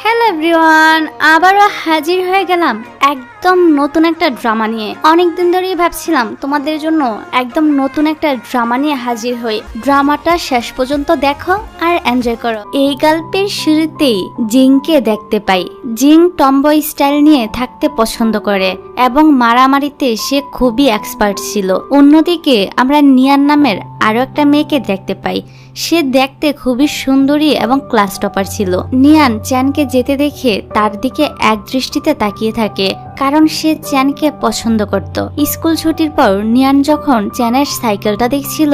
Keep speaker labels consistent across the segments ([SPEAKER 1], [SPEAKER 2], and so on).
[SPEAKER 1] Hello everyone, আবারও হাজির হয়ে গেলাম একদম নতুন একটা ড্রামা নিয়ে। অনেকদিন ধরেই ভাবছিলাম তোমাদের জন্য একদম নতুন একটা ড্রামা নিয়ে হাজির হই। ড্রামাটা শেষ পর্যন্ত দেখো আর এনজয় করো। এই গল্পের শুরুতেই জিংকে দেখতে পাই। জিং টমবয় স্টাইল নিয়ে থাকতে পছন্দ করে এবং মারামারিতে সে খুবই এক্সপার্ট ছিল। অন্যদিকে আমরা নিয়ান নামের আরো একটা মেয়েকে দেখতে পাই। সে দেখতে খুবই সুন্দরী এবং ক্লাস টপার ছিল। নিয়ান চ্যানকে যেতে দেখে তার দিকে এক দৃষ্টিতে তাকিয়ে থাকে, কারণ সে চ্যানকে পছন্দ করত। স্কুল ছুটির পর নিয়ান যখন চ্যানের সাইকেলটা দেখছিল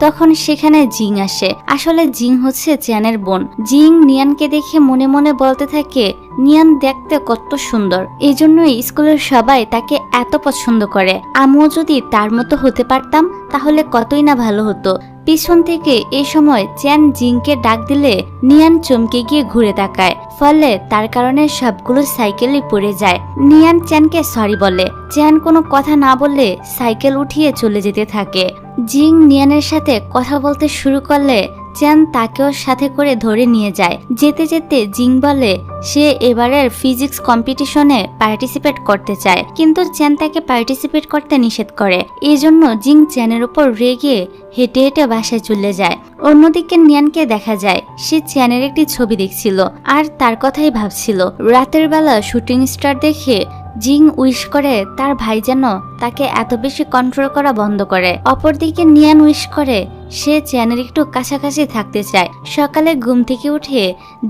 [SPEAKER 1] তখন সেখানে জিং আসে। আসলে জিং হচ্ছে চ্যানের বোন। জিং নিয়ানকে দেখে মনে মনে বলতে থাকে নিয়ান দেখতে কত সুন্দর, এই জন্যই স্কুলের সবাই তাকে এত পছন্দ করে। আমিও যদি তার মতো হতে পারতাম তাহলে কতই না ভালো হতো। পিছন থেকে এই সময় চ্যান জিংকে ডাক দিলে নিয়ান চমকে গিয়ে ঘুরে তাকায়, ফলে তার কারণে সবগুলো সাইকেলই পড়ে যায়। নিয়ান চ্যানকে সরি বলে। চ্যান কোনো কথা না বলে সাইকেল উঠিয়ে চলে যেতে থাকে। জিং নিয়ানের সাথে কথা বলতে শুরু করলে চ্যান তাকেও সাথে করে ধরে নিয়ে যায়। যেতে যেতে জিং বলে সে এবারের ফিজিক্স কম্পিটিশনে পার্টিসিপেট করতে চায়, কিন্তু চ্যান তাকে পার্টিসিপেট করতে নিষেধ করে। এই জন্য জিং চ্যানের উপর রেগে হেঁটে হেঁটে বাসায় চলে যায়। অন্যদিকে নিয়ানকে দেখা যায় সে চ্যানের একটি ছবি দেখছিল আর তার কথাই ভাবছিল। রাতের বেলা শুটিং স্টার দেখে জিং উইশ করে তার ভাই যেন তাকে এত বেশি কন্ট্রোল করা বন্ধ করে। অপরদিকে নিয়ান উইশ করে সে চ্যানের একটু কাছাকাছি থাকতে চায়। সকালে ঘুম থেকে উঠে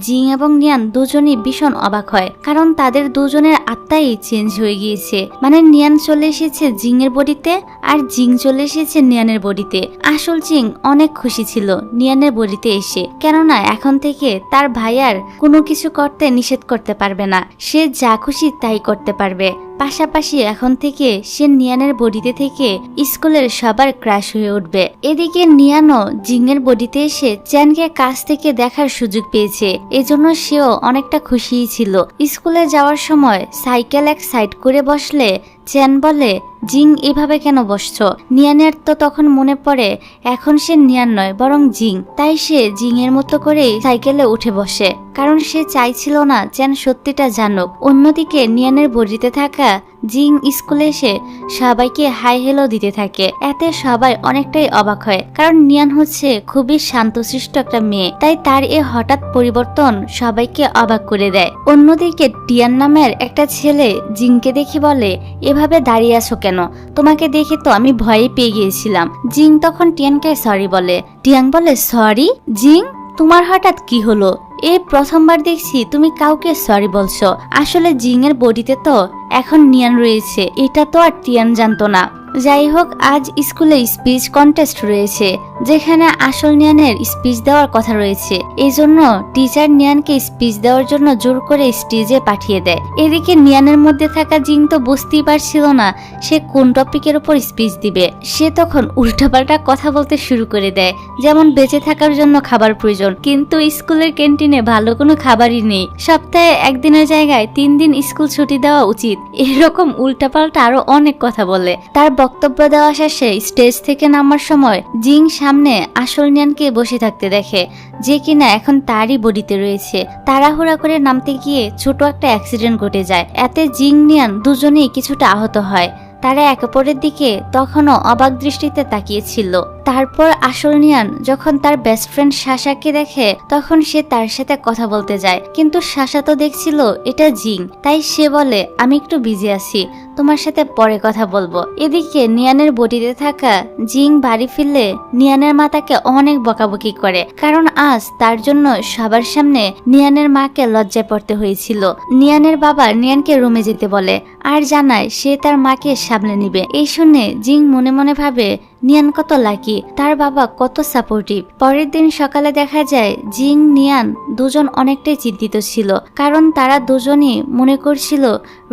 [SPEAKER 1] জিং এবং নিয়ান দুজনই ভীষণ অবাক হয়, কারণ তাদের দুজনের আত্মাই চেঞ্জ হয়ে গিয়েছে। মানে নিয়ান চলে এসেছে জিং এর বডিতে আর জিং চলে এসেছে নিয়ানের বডিতে। আসল জিং অনেক খুশি ছিল নিয়ানের বডিতে এসে, কেননা এখন থেকে তার ভাই আর কোনো কিছু করতে নিষেধ করতে পারবে না। সে যা খুশি তাই করতে পারবে। পাশাপাশি এখন থেকে সে নিয়ানের বডিতে থেকে স্কুলের সবার ক্রাশ হয়ে উঠবে। এদিকে নিয়ানও জিংয়ের বডিতে এসে চ্যানকে কাছ থেকে দেখার সুযোগ পেয়েছে, এজন্য সেও অনেকটা খুশিই ছিল। স্কুলে যাওয়ার সময় সাইকেল এক সাইড করে বসলে চ্যান বলে জিং এভাবে কেন বসছো? নিয়ানের তো তখন মনে পড়ে এখন সে নিয়ান নয় বরং জিং। তাই সে জিং এর মতো করেই সাইকেলে উঠে বসে, কারণ সে চাইছিল না চ্যান সত্যিটা জানুক। অন্যদিকে নিয়ানের বডিতে থাকা জিং স্কুলে এসে সবাইকে হাই হেলো দিতে থাকে। এতে সবাই অনেকটাই অবাক হয়, কারণ নিয়ান হচ্ছে খুবই শান্তশিষ্ট একটা মেয়ে, তাই তার এ হঠাৎ পরিবর্তন সবাইকে অবাক করে দেয়। অন্যদিকে টিয়ান নামের একটা ছেলে জিংকে দেখে বলে এভাবে দাঁড়িয়ে আছো কেন? তোমাকে দেখে তো আমি ভয়ে পেয়ে গিয়েছিলাম। জিং তখন টিয়ানকে সরি বলে। টিয়ান বলে সরি? জিং, তোমার হঠাৎ কি হলো? এই প্রথমবার দেখছি তুমি কাউকে সরি বলছো। আসলে জিং এর বডিতে তো এখন নিয়ান রয়েছে, এটা তো আর টিয়ান জানতো না। যাই হোক, আজ স্কুলে স্পিচ কন্টেস্ট রয়েছে যেখানে আসল নিয়ানের স্পিচ দেওয়ার কথা রয়েছে। এই জন্য টিচার নিয়ানকে স্পিচ দেওয়ার জন্য জোর করে স্টেজে পাঠিয়ে দেয়। এদিকে নিয়ানের মধ্যে থাকা জিং তো বুঝতেই পারছিল না সে কোন টপিকের উপর স্পিচ দিবে। সে তখন উল্টাপাল্টা কথা বলতে শুরু করে দেয়, যেমন বেঁচে থাকার জন্য খাবার প্রয়োজন, কিন্তু স্কুলের ক্যান্টিনে ভালো কোনো খাবারই নেই। সপ্তাহে একদিনের জায়গায় 3 দিন স্কুল ছুটি দেওয়া উচিত। এরকম উল্টাপাল্টা আরো অনেক কথা বলে। তার বক্তব্য দেওয়া শেষে স্টেজ থেকে নামার সময় জিং সামনে আসল নিয়ানকে বসে থাকতে দেখে, যে কিনা এখন তারই বডিতে রয়েছে। তাড়াহুড়া করে নামতে গিয়ে ছোট একটা অ্যাক্সিডেন্ট ঘটে যায়। এতে জিং নিয়ান দুজনেই কিছুটা আহত হয়। তারা একে অপরের দিকে তখনও অবাক দৃষ্টিতে তাকিয়েছিল। তারপর আসল নিয়ান যখন তার বেস্ট ফ্রেন্ড সাশাকে দেখে তখন সে তার সাথে কথা বলতে যায়, কিন্তু সাশা তো দেখছিল এটা জিং, তাই সে বলে আমি একটু বিজি আছি, তোমার সাথে পরে কথা বলবো। এদিকে নিয়ানের বডিতে থাকা জিং বাড়ি ফিরলে নিয়ানের মা তাকে অনেক বকাবকি করে, কারণ আজ তার জন্য সবার সামনে নিয়ানের মাকে লজ্জায় পড়তে হয়েছিল। নিয়ানের বাবা নিয়ানকে রুমে যেতে বলে আর জানায় সে তার মাকে সামলে নিবে। এই শুনে জিং মনে মনে ভাবে নিয়ান কত লাকি, তার বাবা কত সাপোর্টিভ। পরের দিন সকালে দেখা যায় জিং নিয়ান দুজন অনেকটাই চিন্তিত ছিল, কারণ তারা দুজনই মনে করছিল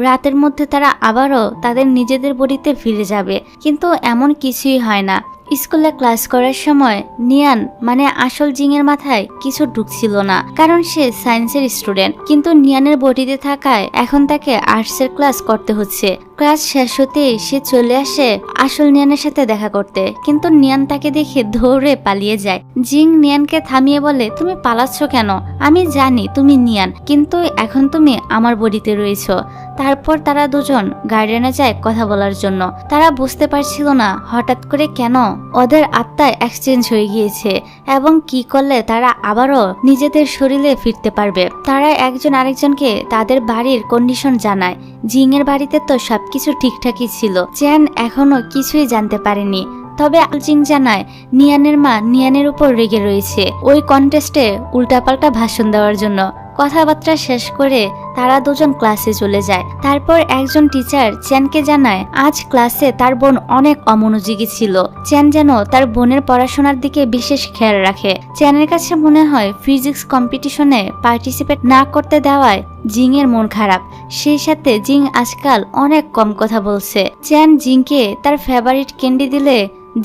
[SPEAKER 1] রাতের মধ্যে তারা আবারও তাদের নিজেদের বডিতে ফিরে যাবে, কিন্তু এমন কিছুই হয় না। স্কুলে ক্লাস করার সময় নিয়ান মানে আসল জিংয়ের মাথায় কিছু ঢুকছিল না, কারণ সে সায়েন্সের স্টুডেন্ট। কিন্তু নিয়ানের বডিতে থাকায় এখন তাকে আর্টসের ক্লাস করতে হচ্ছে। ক্লাস শেষ হতে সে চলে আসে আসল নিয়ানের সাথে দেখা করতে, কিন্তু নিয়ান তাকে দেখে দৌড়ে পালিয়ে যায়। জিং নিয়ানকে থামিয়ে বলে, তুমি পালাচ্ছ কেন? আমি জানি তুমি নিয়ান, কিন্তু এখন তুমি আমার বডিতে রয়েছো। তারপর তারা দুজন গার্ডেনে যায় কথা বলার জন্য। তারা বুঝতে পারছিল না হঠাৎ করে কেন ওদের আত্মা এক্সচেঞ্জ হয়ে গিয়েছে এবং কি করলে তারা আবারও নিজেদের শরীরে ফিরতে পারবে। তারা একজন আরেকজনকে তাদের বাড়ির কন্ডিশন জানায়। জিং এর বাড়িতে তো সবকিছু ঠিকঠাকই ছিল, চ্যান এখনো কিছুই জানতে পারেনি। তবে জিং জানায় নিয়ানের মা নিয়ানের উপর রেগে রয়েছে ওই কন্টেস্টে উল্টাপাল্টা ভাষণ দেওয়ার জন্য। কথাবার্তা শেষ করে তারা দুজন ক্লাসে চলে যায়। তারপর একজন টিচার চ্যানকে জানায় আজ ক্লাসে তার বোন অনেক অমনোযোগী ছিল। চ্যান যেন তার বোনের পড়াশোনার দিকে বিশেষ খেয়াল রাখে। চ্যানের কাছে মনে হয় ফিজিক্স কম্পিটিশনে পার্টিসিপেট না করতে দেওয়ায় জিং এর মন খারাপ। সেই সাথে জিং আজকাল অনেক কম কথা বলছে। চ্যান জিংকে তার ফেভারিট ক্যান্ডি দিলে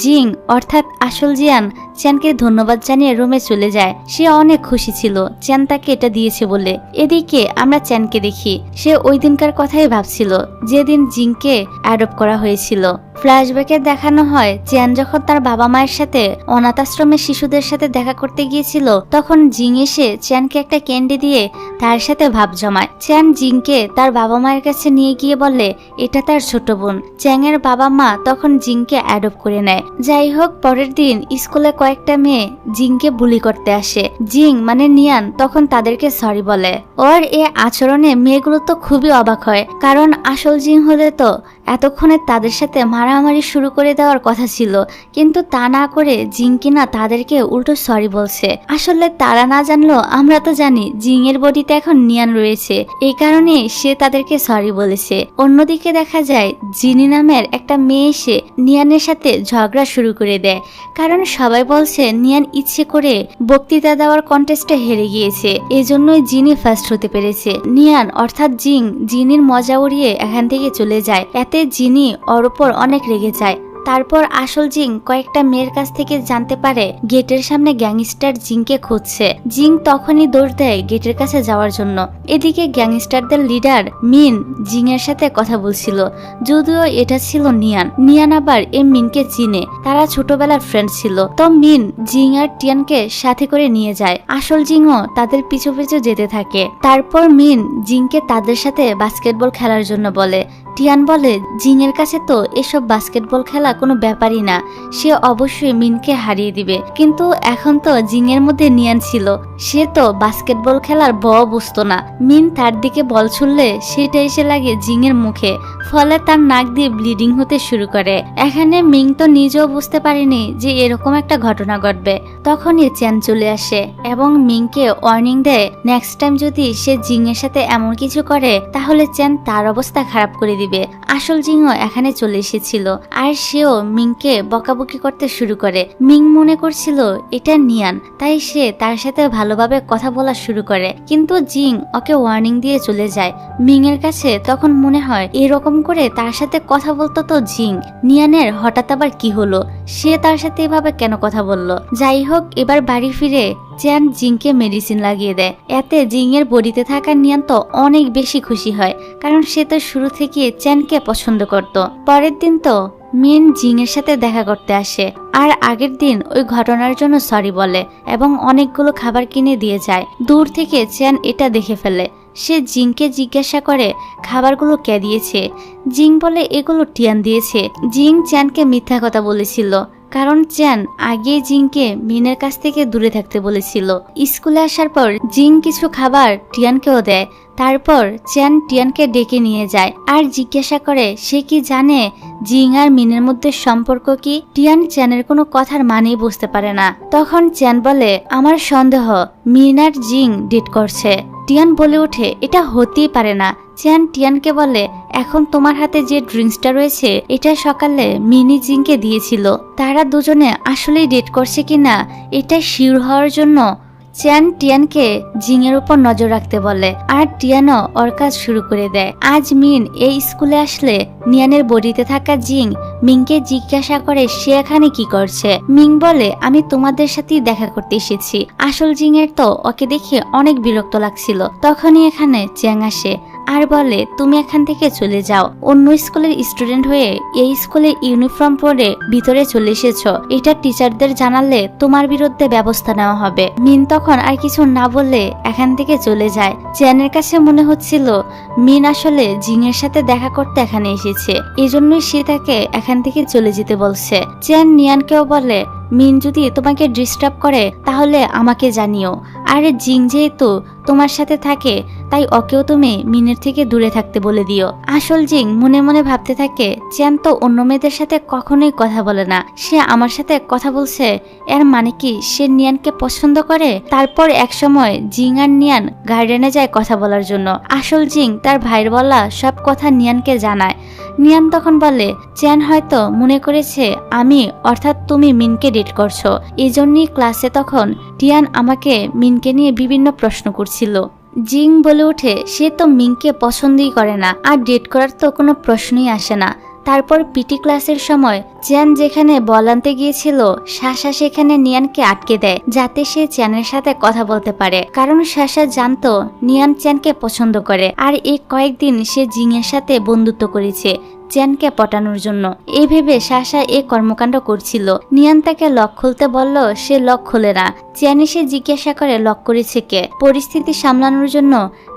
[SPEAKER 1] জিং অর্থাৎ আসল জিয়ান চ্যানকে ধন্যবাদ জানিয়ে রুমে চলে যায়। সে অনেক খুশি ছিল চ্যান তাকে এটা দিয়েছে বলে। এদিকে আমরা চ্যানকে দেখি, সে ওই দিনকার কথাই ভাবছিল যেদিন জিংকে অ্যাডপ্ট করা হয়েছিল। ফ্ল্যাশব্যাকে দেখানো হয় চ্যান যখন তার বাবা মায়ের সাথে অনাথ আশ্রমের শিশুদের সাথে দেখা করতে গিয়েছিল, তখন জিং এসে চ্যানকে একটা ক্যান্ডি দিয়ে তার সাথে ভাব জমায়। চ্যান জিংকে তার বাবা মায়ের কাছে নিয়ে গিয়ে বলে এটা তার ছোট বোন। চ্যাংয়ের বাবা মা তখন জিংকে অ্যাডপ্ট করে নেয়। যাই হোক, পরের দিন স্কুলে কয়েকটা মেয়ে জিংকে বুলি করতে আসে। জিং মানে নিয়ান তখন তাদেরকে সরি বলে। ওর এ আচরণে মেয়েগুলো তো খুবই অবাক হয়, কারণ আসল জিং হলে তো এতক্ষণে তাদের সাথে মারামারি শুরু করে দেওয়ার কথা ছিল, কিন্তু তা না করে জিং কিনা তাদেরকে উল্টো সরি বলছে। আসলে তারা না জানলো আমরা তো জানি জিং এর বডিতে এখন নিয়ান রয়েছে, এই কারণে সে তাদেরকে সরি বলেছে। অন্যদিকে দেখা যায় জিনি নামের একটা মেয়ে এসে নিয়ানের সাথে ঝগড়া শুরু করে দেয়, কারণ সবাই বলছে নিয়ান ইচ্ছে করে বক্তৃতা দেওয়ার কন্টেস্টে হেরে গিয়েছে, এজন্যই জিনি ফার্স্ট হতে পেরেছে। নিয়ান অর্থাৎ জিং জিনির মজা উড়িয়ে এখান থেকে চলে যায়। এতে জিনি ওর উপর অনেক রেগে যায়। তারপর আসল জিং কয়েকটা মেয়ের কাছ থেকে জানতে পারে গেটের সামনে গ্যাংস্টার জিংকে খুঁজছে। জিং তখনই দৌড় দেয় গেটের কাছে যাওয়ার জন্য। এদিকে গ্যাংস্টারদের লিডার মিন জিং এর সাথে কথা বলছিল, যদিও এটা ছিল নিয়ান। নিয়ান আবার এই মিনকে চিনে, তারা ছোটবেলার ফ্রেন্ড ছিল। তো মিন জিং আর টিয়ানকে সাথে করে নিয়ে যায়। আসল জিংও তাদের পিছু পিছু যেতে থাকে। তারপর মিন জিংকে তাদের সাথে বাস্কেটবল খেলার জন্য বলে। টিয়ান বলে জিং এর কাছে তো এসব বাস্কেটবল খেলা কোনো ব্যাপারই না, সে অবশ্যই মিনকে হারিয়ে দিবে। কিন্তু এখন তো জিং এর মধ্যে নিয়ান ছিল, সে তো বাস্কেটবল খেলার বুঝতো না। মিন তার দিকে বল ছুড়লে সেটা এসে লাগে জিং এর মুখে, ফলে তার নাক দিয়ে ব্লিডিং হতে শুরু করে। এখানে মিং তো নিজেও বুঝতে পারেনি যে এরকম একটা ঘটনা ঘটবে। তখনই চ্যান চলে আসে এবং মিংকে ওয়ার্নিং দেয় নেক্সট টাইম যদি সে জিং এর সাথে এমন কিছু করে তাহলে চ্যান তার অবস্থা খারাপ করে দিবে। আসল জিংও এখানে চলে এসেছিল আর সেও মিংকে বকাবকি করতে শুরু করে। মিং মনে করছিল এটা নিয়ান, তাই সে তার সাথে ভালোভাবে কথা বলা শুরু করে, কিন্তু জিং ওকে ওয়ার্নিং দিয়ে চলে যায়। মিং এর কাছে তখন মনে হয় এরকম করে তার সাথে কথা বলতো তো জিং, নিয়ানের হঠাৎ আবার কি হলো, সে তার সাথে এভাবে কেন কথা বলল। যাই হোক, এবার বাড়ি ফিরে চ্যান জিংকে মেডিসিন লাগিয়ে দেয়। এতে জিং এর বডিতে থাকা নিয়ান তো অনেক বেশি খুশি হয়, কারণ সে তো শুরু থেকে চ্যানকে পছন্দ করত। পরের দিন তো মিন জিং এর সাথে দেখা করতে আসে আর আগের দিন ওই ঘটনার জন্য সরি বলে এবং অনেকগুলো খাবার কিনে দিয়ে যায়। দূর থেকে চ্যান এটা দেখে ফেলে। সে জিংকে জিজ্ঞাসা করে খাবারগুলো কে দিয়েছে। জিং বলে এগুলো টিয়ান দিয়েছে। জিং চ্যানকে মিথ্যা কথা বলেছিল, কারণ চ্যান আগে জিংকে মিনের কাছ থেকে দূরে থাকতে বলেছিল। স্কুলে আসার পর জিং কিছু খাবার টিয়ানকেও দেয়। তারপর চ্যান টিয়ানকে ডেকে নিয়ে যায় আর জিজ্ঞাসা করে সে কি জানে জিং আর মিনের মধ্যে সম্পর্ক কি। টিয়ান চ্যানের কোনো কথার মানেই বুঝতে পারে না। তখন চ্যান বলে আমার সন্দেহ মিন আর জিং ডেট করছে। টিয়ান বলে ওঠে এটা হতেই পারে না। চ্যান টিয়ানকে বলে এখন তোমার হাতে যে ড্রিঙ্কসটা রয়েছে এটা সকালে মিনি জিংকে দিয়েছিল। তারা দুজনে আসলেই ডেট করছে কিনা এটা শিওর হওয়ার জন্য চ্যান টিয়ানকে জিংয়ের উপর নজর রাখতে বলে আর টিয়ানও ওর কাজ শুরু করে দেয়। আজ মিন এই স্কুলে আসলে নিয়ানের বডিতে থাকা জিং মিংকে জিজ্ঞাসা করে সে এখানে কি করছে। মিং বলে আমি তোমাদের সাথেই দেখা করতে এসেছি। আসল জিংয়ের তো ওকে দেখে অনেক বিরক্ত লাগছিল। তখনই এখানে চ্যাং আসে আর বলে তুমি এখান থেকে চলে যাও। অন্য স্কুলের স্টুডেন্ট হয়ে এই স্কুলে ইউনিফর্ম পরে ভিতরে চলে এসেছো, এটা টিচারদের জানালে তোমার বিরুদ্ধে ব্যবস্থা নেওয়া হবে। মিন তখন আর কিছু না বলে এখান থেকে চলে যায়। চ্যানের কাছে মনে হচ্ছিল মিন আসলে জিংয়ের সাথে দেখা করতে এখানে এসেছে, এজন্যই সে তাকে এখান থেকে চলে যেতে বলছে। চ্যান নিয়ানকেও বলে মিন যদি তোমাকে ডিস্টার্ব করে তাহলে আমাকে জানিও, আর জিং যেহেতু তোমার সাথে থাকে তাই ওকেও তুমি মিনের থেকে দূরে থাকতে বলে দিও। আসল জিং মনে মনে ভাবতে থাকে চ্যান তো অন্য মেয়েদের সাথে কখনোই কথা বলে না, সে আমার সাথে কথা বলছে, এর মানে কি সে নিয়ানকে পছন্দ করে। তারপর এক সময় জিং আর নিয়ান গার্ডেনে যায় কথা বলার জন্য। আসল জিং তার ভাইয়ের বলা সব কথা নিয়ানকে জানায়। নিয়ান তখন বলে চ্যান হয়তো মনে করেছে আমি অর্থাৎ তুমি মিনকে ডেট করছো, এই জন্যই ক্লাসে তখন টিয়ান আমাকে মিনকে নিয়ে বিভিন্ন প্রশ্ন করছিল। জিং বলে ওঠে সে তো মিংকে পছন্দই করে না, আর ডেট করার তো কোনো প্রশ্নই আসে না। তারপর পিটি ক্লাসের সময় চ্যান যেখানে বল আনতে গিয়েছিল শাসা সেখানে নিয়ানকে আটকে দেয় যাতে সে চ্যানের সাথে কথা বলতে পারে, কারণ শাসা জানতো নিয়ান চ্যানকে পছন্দ করে আর এই কয়েকদিন সে জিংয়ের সাথে বন্ধুত্ব করেছে চ্যানকে পটানোর জন্য। এই ভেবে শাসা এ কর্মকাণ্ড করছিল। নিয়ান তাকে লক খুলতে বলল, সে লক খোলে না। চ্যান এসে জিজ্ঞাসা করে লক করেছে কে। পরিস্থিতি সামলানোর জন্য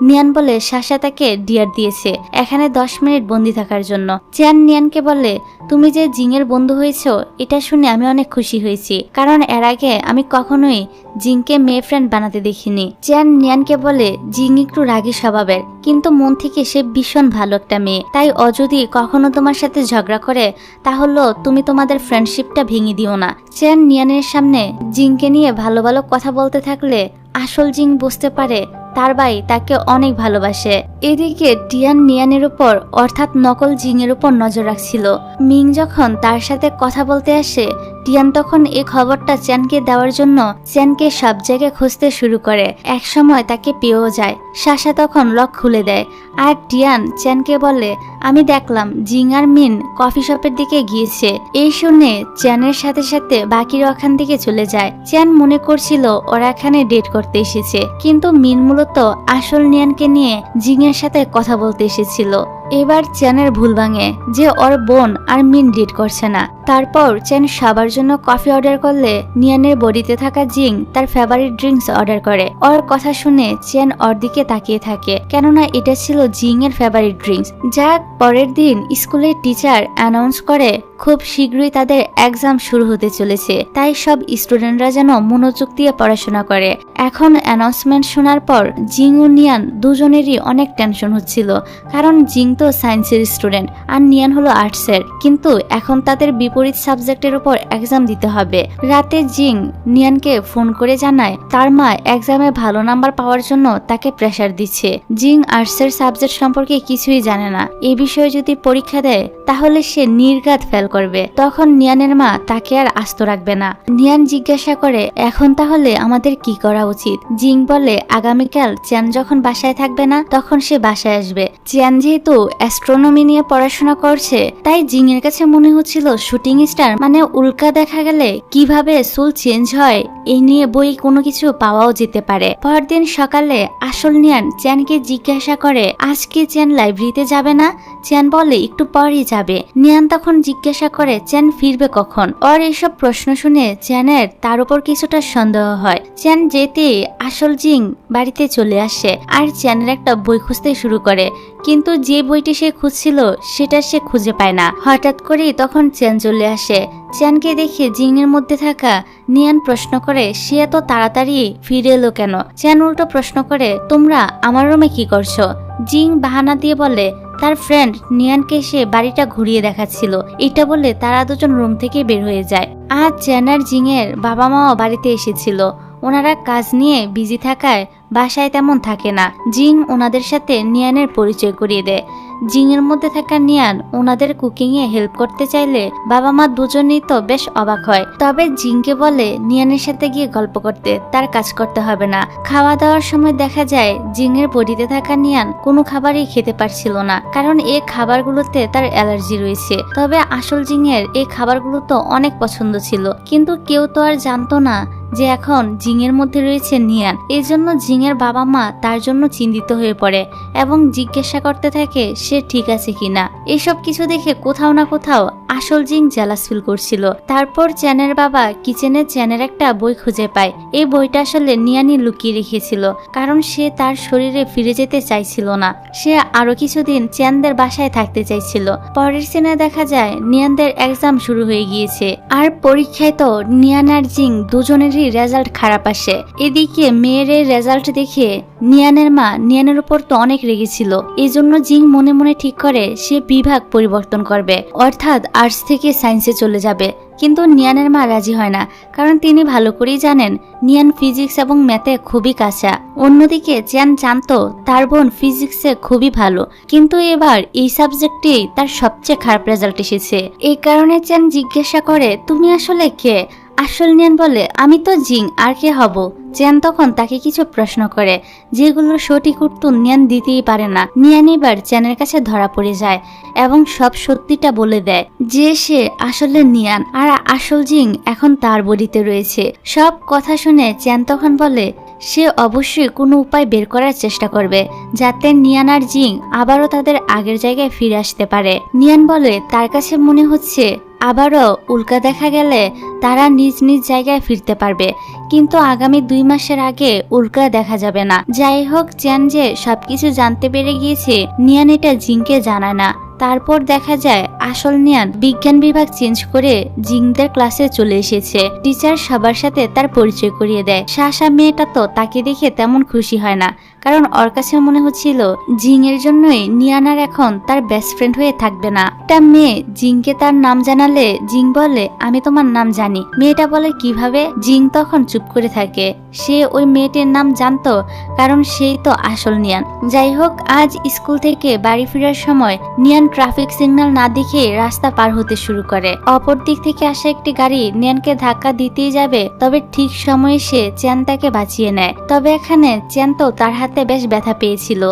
[SPEAKER 1] নিয়ান বলে শাসা তাকে ডিয়ার দিয়েছে এখানে 10 মিনিট বন্দি থাকার জন্য। চ্যান নিয়ানকে বলে তুমি যে জিংয়ের বন্ধু হয়েছো এটা শুনে আমি অনেক খুশি হয়েছি, কারণ এর আগে আমি কখনোই জিংকে মেয়ে ফ্রেন্ড বানাতে দেখিনি। চ্যান নিয়ানকে বলে জিং একটু রাগী স্বভাবের, কিন্তু মন থেকে সে ভীষণ ভালো একটা মেয়ে, তাই ও যদি কখনো তোমার সাথে ঝগড়া করে তাহলে তুমি তোমাদের ফ্রেন্ডশিপটা ভেঙে দিও না। চ্যান নিয়ানের সামনে জিংকে নিয়ে ভালো ভালো কথা বলতে থাকলে আসল জিং বুঝতে পারে তার ভাই তাকে অনেক ভালোবাসে। এদিকে টিয়ান নিয়ানের উপর অর্থাৎ নকল জিংয়ের উপর নজর রাখছিল। মিং যখন তার সাথে কথা বলতে আসে টিয়ান তখন এই খবরটা চ্যানকে দেওয়ার জন্য চ্যানকে সব জায়গায় খুঁজতে শুরু করে। এক সময় তাকে পেয়েও যায়। শাসা তখন লক খুলে দেয় আর টিয়ান চ্যানকে বলে আমি দেখলাম জিং আর মিন কফি শপের দিকে গিয়েছে। এই শুনে চ্যানের সাথে সাথে বাকিরা ওখান থেকে চলে যায়। চ্যান মনে করছিল ওরা এখানে ডেট করতে এসেছে, কিন্তু মিন মূলত আসল নিয়ানকে নিয়ে জিং এর সাথে কথা বলতে এসেছিল। এবার চ্যানের ভুল ভাঙে যে ওর বোন আর মিন ডেট করছে না। তারপর চ্যান সবার জন্য কফি অর্ডার করলে নিয়ানের বডিতে থাকা জিং তার ফেভারিট ড্রিঙ্কস অর্ডার করে। ওর কথা শুনে চ্যান ওর দিকে তাকিয়ে থাকে, কেননা এটা ছিল জিং এর ফেভারিট ড্রিঙ্কস। যাক, পরের দিন স্কুলের টিচার অ্যানাউন্স করে খুব শীঘ্রই তাদের এক্সাম শুরু হতে চলেছে, তাই সব স্টুডেন্টরা যেন মনোযোগ দিয়ে পড়াশোনা করে। এখন অ্যানাউন্সমেন্ট শোনার পর জিং ও নিয়ান দুজনেরই অনেক টেনশন হচ্ছিল, কারণ জিং তো সায়েন্সের স্টুডেন্ট আর নিয়ান হলো আর্টসের, কিন্তু এখন তাদের বিপরীত সাবজেক্টের উপর এক্সাম দিতে হবে। রাতে জিং নিয়ানকে ফোন করে জানায় তার মা এক্সামে ভালো নাম্বার পাওয়ার জন্য তাকে প্রেসার দিচ্ছে। জিং আর্টসের সাবজেক্ট সম্পর্কে কিছুই জানে না, এই বিষয়ে যদি পরীক্ষা দেয় তাহলে সে নির্ঘাত ফেল করবে। তখন নিয়ানের মা তাকে আর আস্ত রাখবে না। নিয়ান জিজ্ঞাসা করে এখন তাহলে আমাদের কি করা উচিত। জিং বলে আগামীকাল চ্যান যখন বাসায় থাকবে না তখন সে বাসায় আসবে। চ্যান যেহেতু অ্যাস্ট্রোনমি নিয়ে পড়াশোনা করছে তাই জিং এর কাছে মনে হচ্ছিল শুটিং স্টার মানে উল্কা দেখা গেলে কিভাবে চুল চেঞ্জ হয় এই নিয়ে বই কোনো কিছু পাওয়াও যেতে পারে। পরদিন সকালে আসল নিয়ান চ্যানকে জিজ্ঞাসা করে আজকে চ্যান লাইব্রেরিতে যাবে না। চ্যান বলে একটু পরই যাবে। নিয়ান তখন জিজ্ঞাসা করে চ্যান ফিরবে কখন। ওর এইসব প্রশ্ন শুনে চ্যানের তার উপর কিছুটা সন্দেহ হয়। চ্যান যেতে আসল জিং বাড়িতে চলে আসে আর চ্যানের একটা বই খুঁজতে শুরু করে, কিন্তু যে বইটি সে খুঁজছিল সেটা সে খুঁজে পায় না। হঠাৎ করেই তখন চ্যান চলে আসে। চ্যানকে দেখে জিং এর মধ্যে থাকা নিয়ান প্রশ্ন করে সে এত তাড়াতাড়ি ফিরে এলো কেন। চ্যান উল্টো প্রশ্ন করে তোমরা আমার রুমে কি করছো। জিং বাহানা দিয়ে বলে তার ফ্রেন্ড নিয়ানকে সে বাড়িটা ঘুরিয়ে দেখাচ্ছিল। এটা বলে তারা দুজন রুম থেকে বের হয়ে যায়। আজ চ্যান আর জিং এর বাবা মাও বাড়িতে এসেছিল। ওনারা কাজ নিয়ে বিজি থাকায় বাসায় তেমন থাকে না। জিং ওনাদের সাথে নিয়ানের পরিচয় করিয়ে দেয়। জিংয়ের মধ্যে থাকা নিয়ান ওনাদের কুকিং এ হেল্প করতে চাইলে বাবা মা দুজনেই তো বেশ অবাক হয়। তবে জিংকে বলে নিয়ানের সাথে গিয়ে গল্প করতে, তার কাজ করতে হবে না। খাওয়া দাওয়ার সময় দেখা যায় জিংয়ের বডিতে থাকা নিয়ান কোনো খাবারই খেতে পারছিল না, কারণ এই খাবারগুলোতে তার অ্যালার্জি রয়েছে। তবে আসল জিংয়ের এই খাবারগুলো তো অনেক পছন্দ ছিল, কিন্তু কেউ তো আর জানতো না যে এখন জিংয়ের মধ্যে রয়েছে নিয়ান। এই জন্য জিংয়ের বাবা মা তার জন্য চিন্তিত হয়ে পড়ে এবং জিজ্ঞাসা করতে থাকে সে ঠিক আছে কিনা। এসব কিছু দেখে কোথাও না কোথাও আসল জিং জেলাস ফিল করছিল। তারপর চ্যানের বাবা কিচেনে চ্যানের একটা বই খুঁজে পায়। এই বইটা আসলে নিয়ানই লুকিয়ে রেখেছিল, কারণ সে তার শরীরে ফিরে যেতে চাইছিল না। সে আরো কিছুদিন চ্যানদের বাসায় থাকতে চাইছিল। পরের সিনে দেখা যায় নিয়ানদের এক্সাম শুরু হয়ে গিয়েছে, আর পরীক্ষায় তো নিয়ান আর জিং দুজনেরই রেজাল্ট খারাপ আসে। এদিকে মেয়ের এই রেজাল্ট দেখে নিয়ানের মা নিয়ানের উপর তো অনেক রেগেছিল। এই জন্য জিং মনে মনে ঠিক করে সে বিভাগ পরিবর্তন করবে, অর্থাৎ আর্টস থেকে সায়েন্সে চলে যাবে। কিন্তু নিয়ানের মা রাজি হয় না, কারণ তিনি ভালো করেই জানেন নিয়ান ফিজিক্স এবং ম্যাথে খুবই কাঁচা। অন্যদিকে চ্যান জানতো তার বোন ফিজিক্সে খুবই ভালো, কিন্তু এবার এই সাবজেক্টেই তার সবচেয়ে খারাপ রেজাল্ট এসেছে। এই কারণে চ্যান জিজ্ঞাসা করে তুমি আসলে কে? আসল নিয়ান বলে আমি তো জিং, আর কে হব। চ্যান তখন তাকে কিছু প্রশ্ন করে, যেগুলো সঠিক উত্তর নিয়ান দিতেই পারে না। নিয়ান এবার চ্যানের কাছে ধরা পড়ে যায় এবং সব সত্যিটা বলে দেয় যে সে আসলে নিয়ান, আর আসল জিং এখন তার বডিতে রয়েছে। সব কথা শুনে চ্যান তখন বলে সে অবশ্যই কোনো উপায় বের করার চেষ্টা করবে, যাতে নিয়ান আর জিং আবারও তাদের আগের জায়গায় ফিরে আসতে পারে। নিয়ান বলে তার কাছে মনে হচ্ছে আবারও উল্কা দেখা গেলে তারা নিজ নিজ জায়গায় ফিরতে পারবে, কিন্তু আগামী 2 মাসের আগে উল্কা দেখা যাবে না। যাই হোক, চ্যান যে সবকিছু জানতে পেরে গিয়েছে নিয়ান এটা জিংকে জানায় না। তারপর দেখা যায় আসল নিয়ান বিজ্ঞান বিভাগ চেঞ্জ করে জিংদের ক্লাসে চলে এসেছে। টিচার সবার সাথে তার পরিচয় করিয়ে দেয়। শাসা মেয়েটা তো তাকে দেখে তেমন খুশি হয় না, কারণ ওর কাছে মনে হচ্ছিল জিং এর জন্যই নিয়ান আর এখন তার বেস্ট ফ্রেন্ড হয়ে থাকবে না। একটা মেয়ে জিংকে তার নাম জানালে জিং বলে আমি তোমার নাম জানি। মেয়েটা বলে কিভাবে? জিং তখন চুপ করে থাকে। সে ওই মেয়েটির নাম জানতো, কারণ সেই তো আসল নিয়ান। যাই হোক, আজ স্কুল থেকে বাড়ি ফেরার সময় নিয়ান ট্রাফিক সিগন্যাল না দেখে রাস্তা পার হতে শুরু করে। অপর দিক থেকে আসা একটি গাড়ি নিয়ানকে ধাক্কা দিতেই যাবে, তবে ঠিক সময়ে সে চ্যান তাকে বাঁচিয়ে নেয়। তবে এখানে চ্যান তো তার হাতে বেশ ব্যথা পেয়েছিল।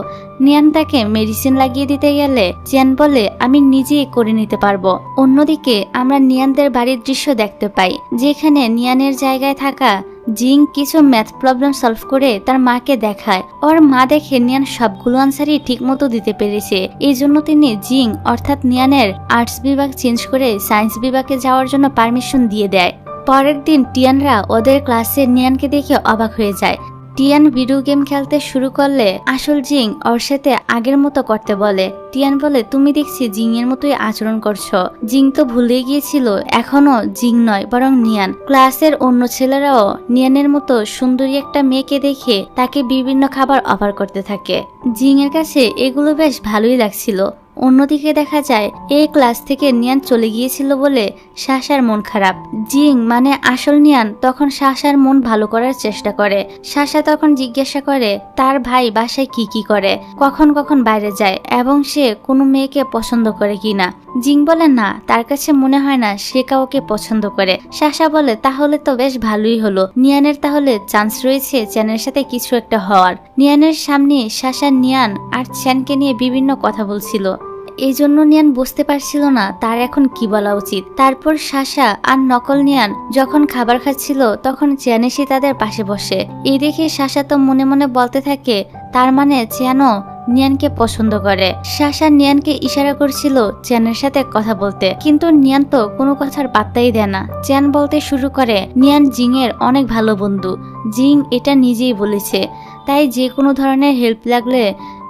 [SPEAKER 1] নিয়ান তাকে মেডিসিন লাগিয়ে দিতে গেলে চ্যান বলে আমি নিজেই করে নিতে পারবো। অন্যদিকে আমরা নিয়ানদের বাড়ির দৃশ্য দেখতে পাই, যেখানে নিয়ানের জায়গায় থাকা জিং কিছু ম্যাথ প্রবলেম সলভ করে তার মাকে দেখায়। ওর মা দেখে নিয়ান সবগুলো আনসারই ঠিক মতো দিতে পেরেছে। এই জন্য তিনি জিং অর্থাৎ নিয়ানের আর্টস বিভাগ চেঞ্জ করে সায়েন্স বিভাগে যাওয়ার জন্য পারমিশন দিয়ে দেয়। পরের দিন টিয়ানরা ওদের ক্লাসে নিয়ানকে দেখে অবাক হয়ে যায়। টিয়ান ভিডিও গেম খেলতে শুরু করলে আসল জিং ওর সাথে আগের মতো করতে বলে। টিয়ান বলে তুমি দেখছি জিং এর মতোই আচরণ করছো। জিং তো ভুলে গিয়েছিল এখনো জিং নয় বরং নিয়ান। ক্লাসের অন্য ছেলেরাও নিয়ানের মতো সুন্দরী একটা মেয়েকে দেখে তাকে বিভিন্ন খাবার অফার করতে থাকে। জিং এর কাছে এগুলো বেশ ভালোই লাগছিল। অন্যদিকে দেখা যায় এই ক্লাস থেকে নিয়ান চলে গিয়েছিল বলে শাসার মন খারাপ। জিং মানে আসল নিয়ান তখন শাসার মন ভালো করার চেষ্টা করে। শাসা তখন জিজ্ঞাসা করে তার ভাই বাসায় কি কি করে, কখন কখন বাইরে যায় এবং সে কোনো মেয়েকে পছন্দ করে কিনা। জিং বলে না, তার কাছে মনে হয় না সে কাউকে পছন্দ করে। শাসা বলে তাহলে তো বেশ ভালোই হলো, নিয়ানের তাহলে চান্স রয়েছে চ্যানের সাথে কিছু একটা হওয়ার। নিয়ানের সামনে শাসা নিয়ান আর চ্যানকে নিয়ে বিভিন্ন কথা বলছিল। এই জন্য নিয়ান বুঝতে পারছিল না তার এখন কি বলা উচিত। তারপর শাসা আর নকল নিয়ান যখন খাবার খাচ্ছিল তখন চ্যান এসে তাদের পাশে বসে। এই দেখে শাসা তো মনে মনে বলতে থাকে তার মানে চ্যানও নিয়ানকে পছন্দ করে। শাসা নিয়ানকে ইশারা করছিল চ্যানের সাথে কথা বলতে, কিন্তু নিয়ান তো কোনো কথার পাত্তাই দেয় না। চ্যান বলতে শুরু করে নিয়ান জিং এর অনেক ভালো বন্ধু, জিং এটা নিজেই বলেছে, তাই যে কোনো ধরনের হেল্প লাগলে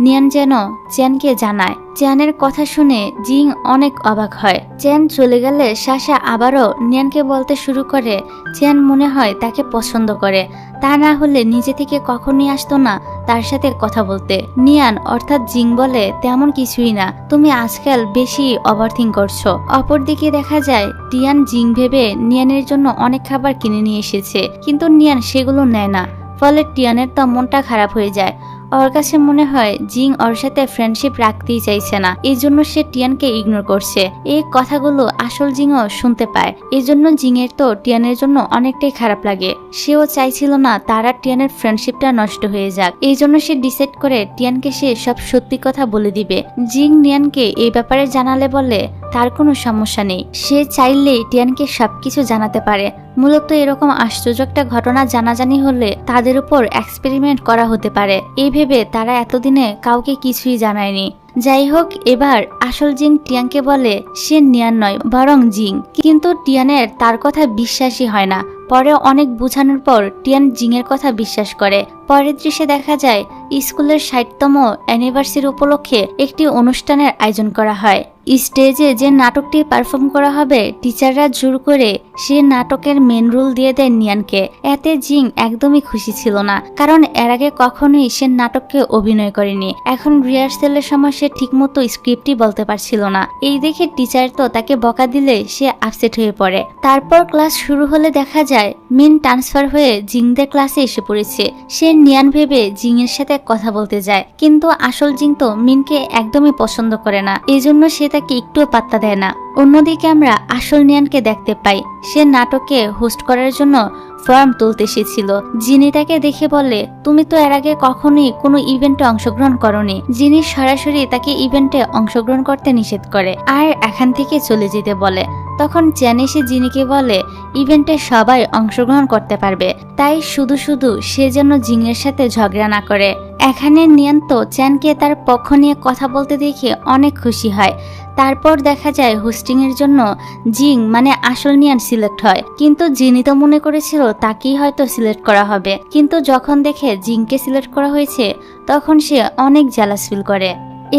[SPEAKER 1] নিয়ান যেন চ্যানকে জানায়। চ্যানের কথা শুনে জিং অনেক অবাক হয়। চ্যান চলে গেলে শাসা আবারও নিয়ানকে বলতে শুরু করে চ্যান মনে হয় তাকে পছন্দ করে, তা না হলে নিজে থেকে কখনই আসতো না তার সাথে কথা বলতে। নিয়ান অর্থাৎ জিং বলে তেমন কিছুই না, তুমি আজকাল বেশি ওভারথিঙ্ক করছো। অপরদিকে দেখা যায় টিয়ান জিং ভেবে নিয়ানের জন্য অনেক খাবার কিনে নিয়ে এসেছে, কিন্তু নিয়ান সেগুলো নেয় না। ফলে টিয়ানের তো মনটা খারাপ হয়ে যায়। ওর কাছে মনে হয় জিং ওর সাথে ফ্রেন্ডশিপ রাখতেই চাইছে না, এই জন্য সে টিয়ানকে ইগনোর করছে। এই কথাগুলো আসল জিংও শুনতে পায়। এই জন্য জিংয়ের তো টিয়ানের জন্য অনেকটাই খারাপ লাগে। সেও চাইছিল না তার আর টিয়ানের ফ্রেন্ডশিপটা নষ্ট হয়ে যাক। এই জন্য সে ডিসাইড করে টিয়ানকে সে সব সত্যি কথা বলে দিবে। জিং নিয়ানকে এই ব্যাপারে জানালে বলে তার কোনো সমস্যা নেই, সে চাইলেই টিয়ানকে সবকিছু জানাতে পারে। মূলত এরকম আশ্চর্য একটা ঘটনা জানাজানি হলে তাদের উপর এক্সপেরিমেন্ট করা হতে পারে, এই ভেবে তারা এতদিনে কাউকে কিছুই জানায়নি। যাই হোক, এবার আসল জিং টিয়ানকে বলে সে নিয়ান নয় বরং জিং, কিন্তু টিয়ানের তার কথা বিশ্বাসই হয় না। পরে অনেক বোঝানোর পর টিয়ান জিংয়ের কথা বিশ্বাস করে। পরের দৃশ্যে দেখা যায় স্কুলের ৬০তম অ্যানিভার্সারি উপলক্ষে একটি অনুষ্ঠানের আয়োজন করা হয়। স্টেজে যে নাটকটি পারফর্ম করা হবে টিচাররা জোর করে সে নাটকের মেন রোল দিয়ে দেয় নিয়ানকে। এতে জিং একদমই খুশি ছিল না, কারণ এর আগে কখনোই সে নাটককে অভিনয় করেনি। এখন রিহার্সেলের সময় সে ঠিকমতো স্ক্রিপ্টই বলতে পারছিল না। এই দেখে টিচার তো তাকে বকা দিলে সে আপসেট হয়ে পড়ে। তারপর ক্লাস শুরু হলে দেখা যায় মিন ট্রান্সফার হয়ে জিংদের ক্লাসে এসে পড়েছে। সে নিয়ান ভেবে জিংয়ের সাথে কথা বলতে যায়, কিন্তু আসল জিং তো মিনকে একদমই পছন্দ করে না, এই জন্য সে তাকে একটুও পাত্তা দেয় না। অন্যদিকে আমরা আসল নিয়ানকে দেখতে পাই সে নাটকে হোস্ট করার জন্য ফর্ম তুলতে এসেছিল। জিনি তাকে দেখে বলে তুমি তো এর আগে কখনোই কোনো ইভেন্টে অংশগ্রহণ করনি। জিনি সরাসরি তাকে ইভেন্টে অংশগ্রহণ করতে নিষেধ করে আর এখান থেকে চলে যেতে বলে। তখন চ্যান এসে জিনিকে বলে ইভেন্টে সবাই অংশগ্রহণ করতে পারবে, তাই শুধু শুধু সে যেন জিংয়ের সাথে ঝগড়া না করে। এখানে নিয়ান তো চ্যানকে তার পক্ষ নিয়ে কথা বলতে দেখে অনেক খুশি হয়। তারপর দেখা যায় হোস্টিং এর জন্য জিং মানে আসল নিয়ান সিলেক্ট হয়, কিন্তু জিনি তো মনে করেছিল তাকেই হয়তো সিলেক্ট করা হবে, কিন্তু যখন দেখে জিংকে সিলেক্ট করা হয়েছে তখন সে অনেক জেলাস ফিল করে।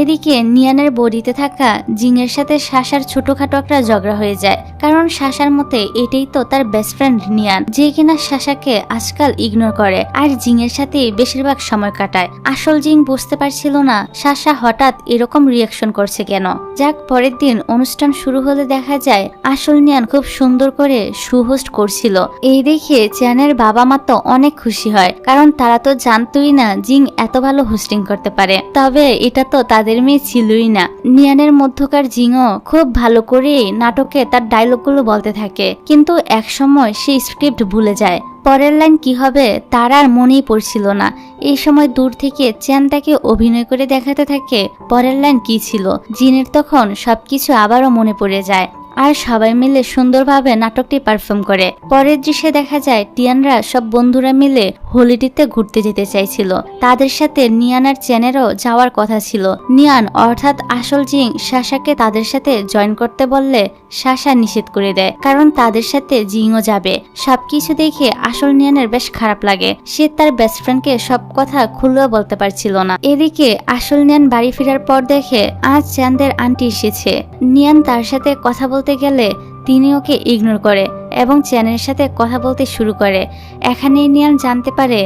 [SPEAKER 1] এদিকে নিয়ানের বডিতে থাকা জিংয়ের সাথে শাসার ছোটখাটো একটা ঝগড়া হয়ে যায়, কারণ শাসার মতে এটাই তো তার বেস্ট ফ্রেন্ড নিয়ান, যে কিনা শাসাকে আজকাল ইগনোর করে আর জিংয়ের সাথে বেশিরভাগ সময় কাটায়। আসল জিং বুঝতে পারছিল না শাসা হঠাৎ এরকম রিয়াকশন করছে কেন। যাক, পরের দিন অনুষ্ঠান শুরু হলে দেখা যায় আসল নিয়ান খুব সুন্দর করে সুহোস্ট করছিল। এই দেখে চ্যানের বাবা মা তো অনেক খুশি হয়, কারণ তারা তো জানতোই না জিং এত ভালো হোস্টিং করতে পারে। তবে এটা তো তাদের মেয়ে ছিলই না। নিয়ানের মধ্যকার জিংও খুব ভালো করে নাটকে তার ডায়লগগুলো বলতে থাকে, কিন্তু একসময় সে স্ক্রিপ্ট ভুলে যায়। পরের লাইন কি হবে তার আর মনেই পড়ছিল না। এই সময় দূর থেকে চ্যান তাকে অভিনয় করে দেখাতে থাকে পরের লাইন কি ছিল। জিনের তখন সবকিছু আবারও মনে পড়ে যায় আর সবাই মিলে সুন্দরভাবে নাটকটি পারফর্ম করে। পরের দৃশ্যে দেখা যায় টিয়ানরা সব বন্ধুরা মিলে হলিডেতে ঘুরতে যেতে চাইছিল। তাদের সাথে নিয়ান আর চ্যানেরও যাওয়ার কথা ছিল। নিয়ান অর্থাৎ আসল জিং শাসাকে তাদের সাথে জয়েন করতে বললে শাসা নিষেধ করে দেয়, কারণ তাদের সাথে জিংও যাবে। সবকিছু দেখে আসল নিয়ানের বেশ খারাপ লাগে। সে তার বেস্ট ফ্রেন্ডকে সব কথা খুলেও বলতে পারছিল না। এদিকে আসল নিয়ান বাড়ি ফেরার পর দেখে আজ চ্যানদের আন্টি এসেছে। নিয়ান তার সাথে কথা বলতে গেলে তিনি ওকে ইগনোর করে এবং চ্যানের সাথে কথা বলতে শুরু করে। এখানেই নিয়ান জানতে পারে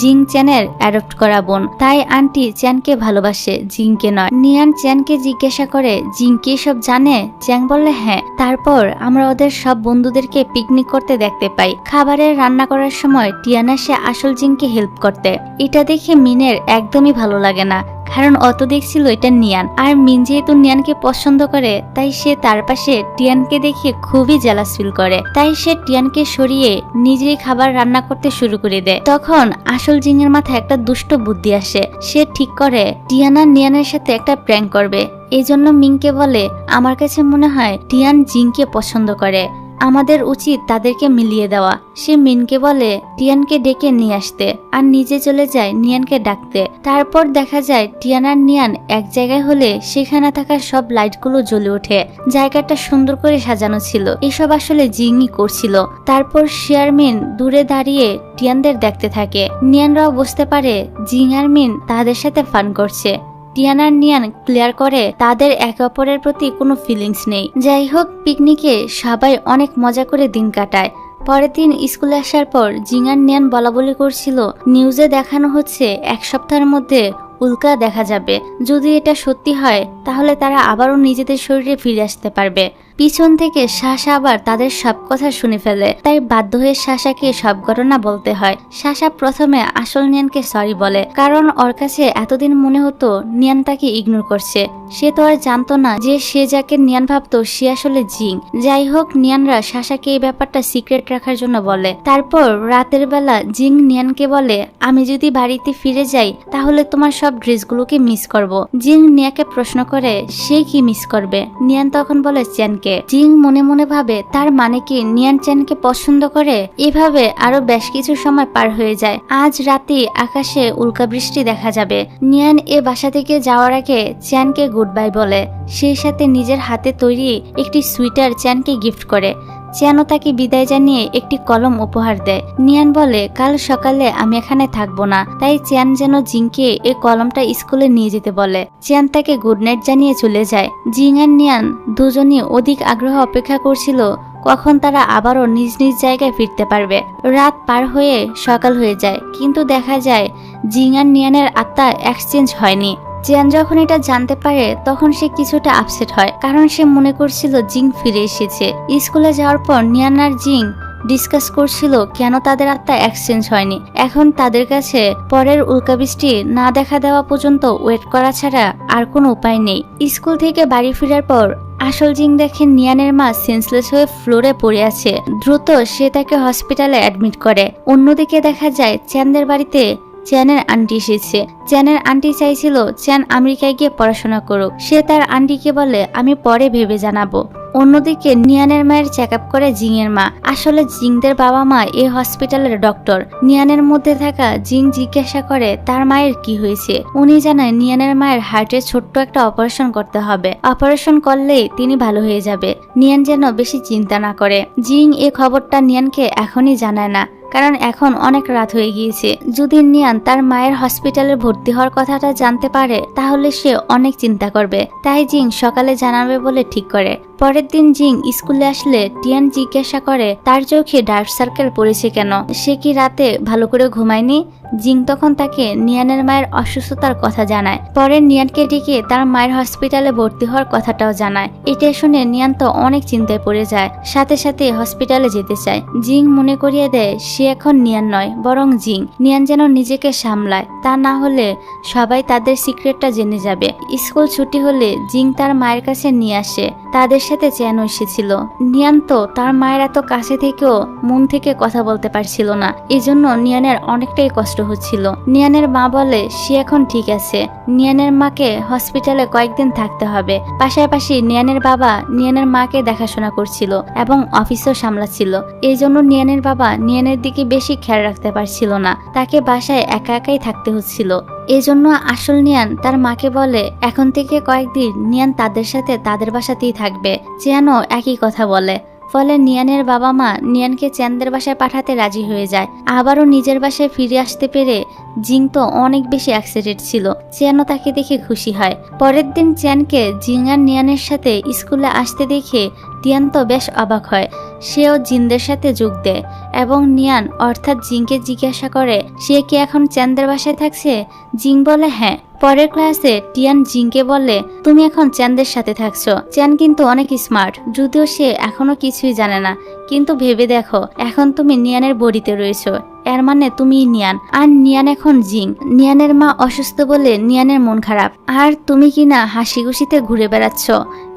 [SPEAKER 1] জিং চ্যানের অ্যাডপ্ট করা বোন, তাই আন্টি চ্যানকে ভালোবাসে, জিংকে নয়। নিয়ান চ্যানকে জিজ্ঞাসা করে জিং কি সব জানে। চ্যাং বলে হ্যাঁ। তারপর আমরা ওদের সব বন্ধুদেরকে পিকনিক করতে দেখতে পাই। খাবারের রান্না করার সময় টিয়ান আসে আসল জিংকে হেল্প করতে। এটা দেখে মিনের একদমই ভালো লাগে না, কারণ অত দেখছিল এটা নিয়ান, আর মিন যেহেতু নিয়ানকে পছন্দ করে তাই সে তার পাশে টিয়ানকে দেখে খুবই জেলাস ফিল করে। তাই সে টিয়ানকে সরিয়ে নিজেই খাবার রান্না করতে শুরু করে দেয়। তখন আসল জিংয়ের মাথায় একটা দুষ্ট বুদ্ধি আসে। সে ঠিক করে টিয়ান আর নিয়ানের সাথে একটা প্র্যাঙ্ক করবে। এই জন্য মিংকে বলে আমার কাছে মনে হয় টিয়ান জিংকে পছন্দ করে, আমাদের উচিত তাদেরকে মিলিয়ে দেওয়া। সে মিনকে বলে টিয়ানকে ডেকে নিয়ে আসতে আর নিজে চলে যায় নিয়ানকে ডাকতে। তারপর দেখা যায় টিয়ান আর নিয়ান এক জায়গায় হলে সেখানে থাকা সব লাইটগুলো জ্বলে ওঠে। জায়গাটা সুন্দর করে সাজানো ছিল। এসব আসলে জিংই করছিল। তারপর শেয়ারমিন দূরে দাঁড়িয়ে টিয়ানদের দেখতে থাকে। নিয়ানরাও বুঝতে পারে জিং আর মিন তাদের সাথে ফান করছে। টিয়ান আর নিয়ান ক্লিয়ার করে তাদের একে অপরের প্রতি কোনো ফিলিংস নেই। যাই হোক, পিকনিকে সবাই অনেক মজা করে দিন কাটায়। পরের দিন স্কুলে আসার পর জিং আর নিয়ান বলাবলি করছিল নিউজে দেখানো হচ্ছে 1 সপ্তাহের মধ্যে উল্কা দেখা যাবে। যদি এটা সত্যি হয় তাহলে তারা আবারও নিজেদের শরীরে ফিরে আসতে পারবে। পিছন থেকে সাশা আবার তাদের সব কথা শুনে ফেলে, তাই বাধ্য হয়ে সাশাকে সব ঘটনা বলতে হয়। সাশা প্রথমে আসল নিয়ানকে সরি বলে, কারণ ওর কাছে এতদিন মনে হতো নিয়ান তাকে ইগনোর করছে। সে তো আর জানতো না যে সে যাকে নিয়ান ভাবতো সে আসলে জিং। যাই হোক, নিয়ানরা সাশাকে এই ব্যাপারটা সিক্রেট রাখার জন্য বলে। তারপর রাতের বেলা জিং নিয়ানকে বলে, আমি যদি বাড়িতে ফিরে যাই তাহলে তোমার সব ড্রেসগুলোকে মিস করব। জিং নিয়াকে প্রশ্ন করে সে কি মিস করবে। নিয়ান তখন বলে চ্যানকে। জিং মনে মনে ভাবে তার মানে কি নিয়ান চ্যানকে পছন্দ করে। এভাবে আরো বেশ কিছু সময় পার হয়ে যায়। আজ রাতে আকাশে উল্কা বৃষ্টি দেখা যাবে। নিয়ান এ বাসা থেকে যাওয়ার আগে চ্যানকে গুড বাই বলে, সেই সাথে নিজের হাতে তৈরি একটি সুইটার চ্যানকে গিফট করে। চ্যানও তাকে বিদায় জানিয়ে একটি কলম উপহার দেয়। নিয়ান বলে কাল সকালে আমি এখানে থাকবো না, তাই চ্যান যেন জিংকে এই কলমটা স্কুলে নিয়ে যেতে বলে। চ্যান তাকে গুড নাইট জানিয়ে চলে যায়। জিং আর নিয়ান দুজনই অধিক আগ্রহ অপেক্ষা করছিল কখন তারা আবারও নিজ নিজ জায়গায় ফিরতে পারবে। রাত পার হয়ে সকাল হয়ে যায়, কিন্তু দেখা যায় জিং আর নিয়ানের আত্মা এক্সচেঞ্জ হয়নি। চ্যান যখন এটা জানতে পারে তখন সে কিছুটা আপসেট হয়, কারণ সে মনে করছিল জিং ফিরে এসেছে। স্কুলে যাওয়ার পর নিয়ান আর জিং ডিসকাস করছিল কেন তাদের আত্মা এক্সচেঞ্জ হয়নি। এখন তাদের কাছে পরের উল্কাবৃষ্টি না দেখা দেওয়া পর্যন্ত ওয়েট করা ছাড়া আর কোনো উপায় নেই। স্কুল থেকে বাড়ি ফেরার পর আসল জিং দেখে নিয়ানের মা সেন্সলেস হয়ে ফ্লোরে পড়ে আছে। দ্রুত সে তাকে হসপিটালে অ্যাডমিট করে। অন্যদিকে দেখা যায় চ্যানদের বাড়িতে চ্যানের আন্টি এসেছে। চ্যানের আন্টি চাইছিল চ্যান আমেরিকায় গিয়ে পড়াশোনা করুক। সে তার আন্টিকে বলে আমি পরে ভেবে জানাবো। অন্যদিকে নিয়ানের মায়ের চেক আপ করে জিং এর মা। আসলে জিংদের বাবা মা এই হসপিটালের ডক্টর। নিয়ানের মধ্যে থাকা জিং জিজ্ঞাসা করে তার মায়ের কি হয়েছে। উনি জানায় নিয়ানের মায়ের হার্টের ছোট্ট একটা অপারেশন করতে হবে, অপারেশন করলেই তিনি ভালো হয়ে যাবে। নিয়ান যেন বেশি চিন্তা না করে। জিং এই খবরটা নিয়ানকে এখনই জানায় না, কারণ এখন অনেক রাত হয়ে গিয়েছে। যদি নিয়ান তার মায়ের হসপিটালে ভর্তি হওয়ার কথাটা জানতে পারে তাহলে সে অনেক চিন্তা করবে। তাই জিং সকালে জানাবে বলে ঠিক করে। পরের দিন জিং স্কুলে আসলে টিয়ান জিজ্ঞাসা করে তার চোখে ডার্ক সার্কেল পড়েছে কেন, সে কি রাতে ভালো করে ঘুমায়নি। জিং তখন তাকে নিয়ানের মায়ের অসুস্থতার কথা জানায়। পরে নিয়ানকে ডেকে তার মায়ের হসপিটালে ভর্তি হওয়ার কথাটাও জানায়। এটা শুনে নিয়ান তো অনেক চিন্তায় পড়ে যায়, সাথে সাথে হসপিটালে যেতে চায়। জিং মনে করিয়ে দেয় সে এখন নিয়ান নয় বরং জিং। নিয়ান যেন নিজেকে সামলায়, তা না হলে সবাই তাদের সিক্রেটটা জেনে যাবে। স্কুল ছুটি হলে জিং তার মায়ের কাছে নিয়ে আসে। তাদের সাথে চ্যানও এসেছিল। নিয়ান তো তার মায়ের এত কাছে থেকেও মন থেকে কথা বলতে পারছিল না, এজন্য নিয়ানের অনেকটাই কষ্ট হচ্ছিল। নিয়ানের মা বলে সে এখন ঠিক আছে। নিয়ানের মাকে হসপিটালে কয়েকদিন থাকতে হবে। পাশাপাশি নিয়ানের বাবা নিয়ানের মাকে দেখাশোনা করছিল এবং অফিসও সামলাচ্ছিল। এই জন্য নিয়ানের বাবা নিয়ানের দিকে বেশি খেয়াল রাখতে পারছিল না, তাকে বাসায় একা একাই থাকতে হচ্ছিল। এজন্য আসল নিয়ান তার মাকে বলে এখন থেকে কয়েকদিন নিয়ান তাদের সাথে তাদের বাসাতেই থাকবে। চ্যানও একই কথা বলে। ফলে নিয়ানের বাবা মা নিয়ানকে চ্যানদের বাসায় পাঠাতে রাজি হয়ে যায়। আবারও নিজের বাসায় ফিরে আসতে পেরে জিং তো অনেক বেশি এক্সাইটেড ছিল। চ্যানও তাকে দেখে খুশি হয়। পরের দিন চ্যানকে জিং আর নিয়ানের সাথে স্কুলে আসতে দেখে টিয়ান তো বেশ অবাক হয়। সেও জিনদের সাথে যোগ দেয় এবং নিয়ান অর্থাৎ জিংকে জিজ্ঞাসা করে সে কি এখন চ্যানদের বাসায় থাকছে। জিং বলে হ্যাঁ। পরের ক্লাসে টিয়ান জিংকে বলে তুমি এখন চ্যানদের সাথে থাকছো। চ্যান কিন্তু অনেক স্মার্ট, যদিও সে এখনো কিছুই জানে না, কিন্তু ভেবে দেখো এখন তুমি নিয়ানের বডিতে রয়েছো, এর মানে তুমি নিয়ান, আর নিয়ান এখন জিং। নিয়ানের মা অসুস্থ বলে নিয়ানের মন খারাপ, আর তুমি কিনা হাসি খুশিতে ঘুরে বেড়াচ্ছ।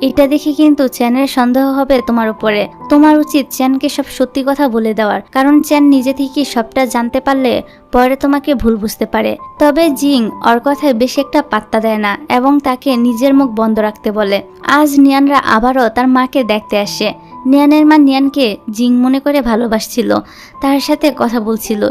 [SPEAKER 1] এটা দেখে কিন্তু চ্যানের সন্দেহ হবে তোমার উপরে। তোমার উচিত চ্যানকে সব সত্যি কথা বলে দেওয়ার, কারণ চ্যান নিজে থেকে সবটা জানতে পারলে পরে তোমাকে ভুল বুঝতে পারে। তবে জিং ওর কথায় বেশি একটা পাত্তা দেয় না এবং তাকে নিজের মুখ বন্ধ রাখতে বলে। আজ নিয়ানরা আবারও তার মাকে দেখতে আসে। নিয়ানের মা নিয়ানকে জিং মনে করে ভালোবাসছিল, তার সাথে কথা বলছিল।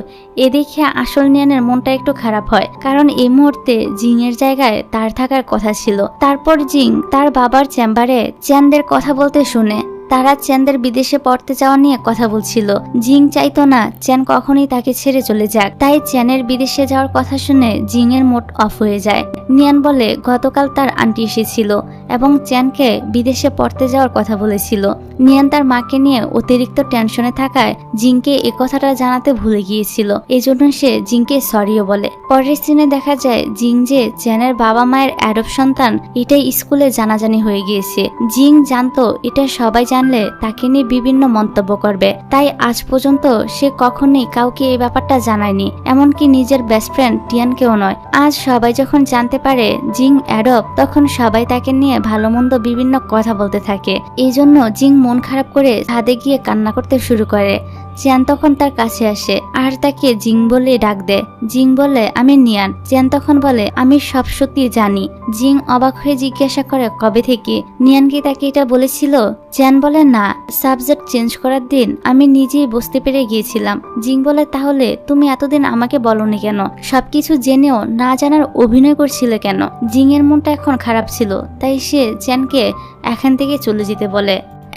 [SPEAKER 1] এ দেখে আসল নিয়ানের মনটা একটু খারাপ হয়, কারণ এই মুহূর্তে জিং এর জায়গায় তার থাকার কথা ছিল। তারপর জিং তার বাবার চেম্বারে চ্যানদের কথা বলতে শুনে। তারা চ্যানদের বিদেশে পড়তে যাওয়া নিয়ে কথা বলছিল। জিং চাইতো না চ্যান কখনোই তাকে ছেড়ে চলে যাক, তাই চ্যানের বিদেশে যাওয়ার কথা শুনে জিং এর মুড অফ হয়ে যায়। নিয়ান বলে গতকাল তার আন্টি এসেছিল এবং চ্যানকে বিদেশে পড়তে যাওয়ার কথা বলেছিল। নিয়ান তার মাকে নিয়ে অতিরিক্ত টেনশনে থাকায় জিংকে এ কথাটা জানাতে ভুলে গিয়েছিল, এজন্য সে জিংকে সরিও বলে। পরের সিনে দেখা যায় জিং যে চ্যানের বাবা মায়ের অ্যাডপ্ট সন্তান এটাই স্কুলে জানাজানি হয়ে গিয়েছে। জিং জানতো এটা সবাই জানলে তাকে নিয়ে বিভিন্ন মন্তব্য করবে, তাই আজ পর্যন্ত সে কখনোই কাউকে এই ব্যাপারটা জানায়নি, এমনকি নিজের বেস্ট ফ্রেন্ড টিয়ানকেও নয়। আজ সবাই যখন জানতে পারে জিং অ্যাডপ্ট, তখন সবাই তাকে নিয়ে ভালো মন্দ বিভিন্ন কথা বলতে থাকে। এই জন্য জিং মন খারাপ করে ছাদে গিয়ে কান্না করতে শুরু করে। চ্যান তখন তার কাছে আসে আর তাকে জিং বলে ডাক দেয়। জিং বলে আমি নিয়ান। চ্যান তখন বলে আমি সব সত্যি জানি। জিং অবাক হয়ে জিজ্ঞাসা করে কবে থেকে? নিয়ান কি তাকে এটা বলেছিল? চ্যান বলে না, সাবজেক্ট চেঞ্জ করার দিন আমি নিজেই বুঝতে পেরে গিয়েছিলাম। জিং বলে তাহলে তুমি এতদিন আমাকে বলনি কেন? সবকিছু জেনেও না জানার অভিনয় করছিলে কেন? জিং এর মনটা এখন খারাপ ছিল, তাই সে চ্যানকে এখান থেকে চলে যেতে বলে।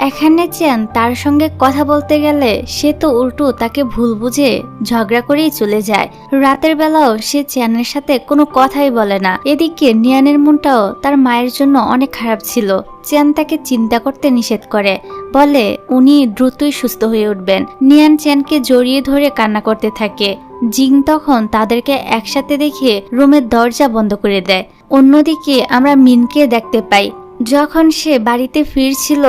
[SPEAKER 1] এখানে চ্যান তার সঙ্গে কথা বলতে গেলে সে তো উল্টো তাকে ভুল বুঝে ঝগড়া করেই চলে যায়। রাতের বেলাও সে চ্যানের সাথে কোনো কথাই বলে না। এদিকে নিয়ানের মনটাও তার মায়ের জন্য অনেক খারাপ ছিল। চ্যান তাকে চিন্তা করতে নিষেধ করে, বলে উনি দ্রুতই সুস্থ হয়ে উঠবেন। নিয়ান চ্যানকে জড়িয়ে ধরে কান্না করতে থাকে। জিং তখন তাদেরকে একসাথে দেখে রুমের দরজা বন্ধ করে দেয়। অন্যদিকে আমরা মিনকে দেখতে পাই। যখন সে বাড়িতে ফিরছিল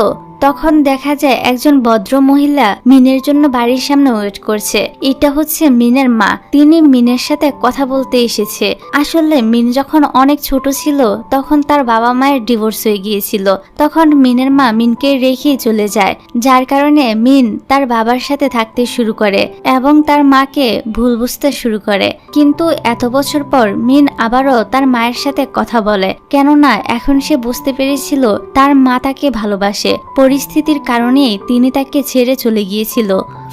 [SPEAKER 1] তখন দেখা যায় একজন ভদ্র মহিলা মিনের জন্য বাড়ির সামনে ওয়েট করছে। এটা হচ্ছে মিনের মা। তিনি মিনের সাথে কথা বলতে এসেছে। আসলে মিন যখন অনেক ছোট ছিল তখন তার বাবা মায়ের ডিভোর্স হয়ে গিয়েছিল। তখন মিনের মা মিনকে রেখে চলে যায়, যার কারণে মিন তার বাবার সাথে থাকতে শুরু করে এবং তার মাকে ভুল বুঝতে শুরু করে। কিন্তু এত বছর পর মিন আবারও তার মায়ের সাথে কথা বলে, কেননা এখন সে বুঝতে পেরেছিল তার মা তাকে ভালোবাসে। পরিস্থিতির কারণেই তিনি তাকে ছেড়ে চলে গিয়েছিল।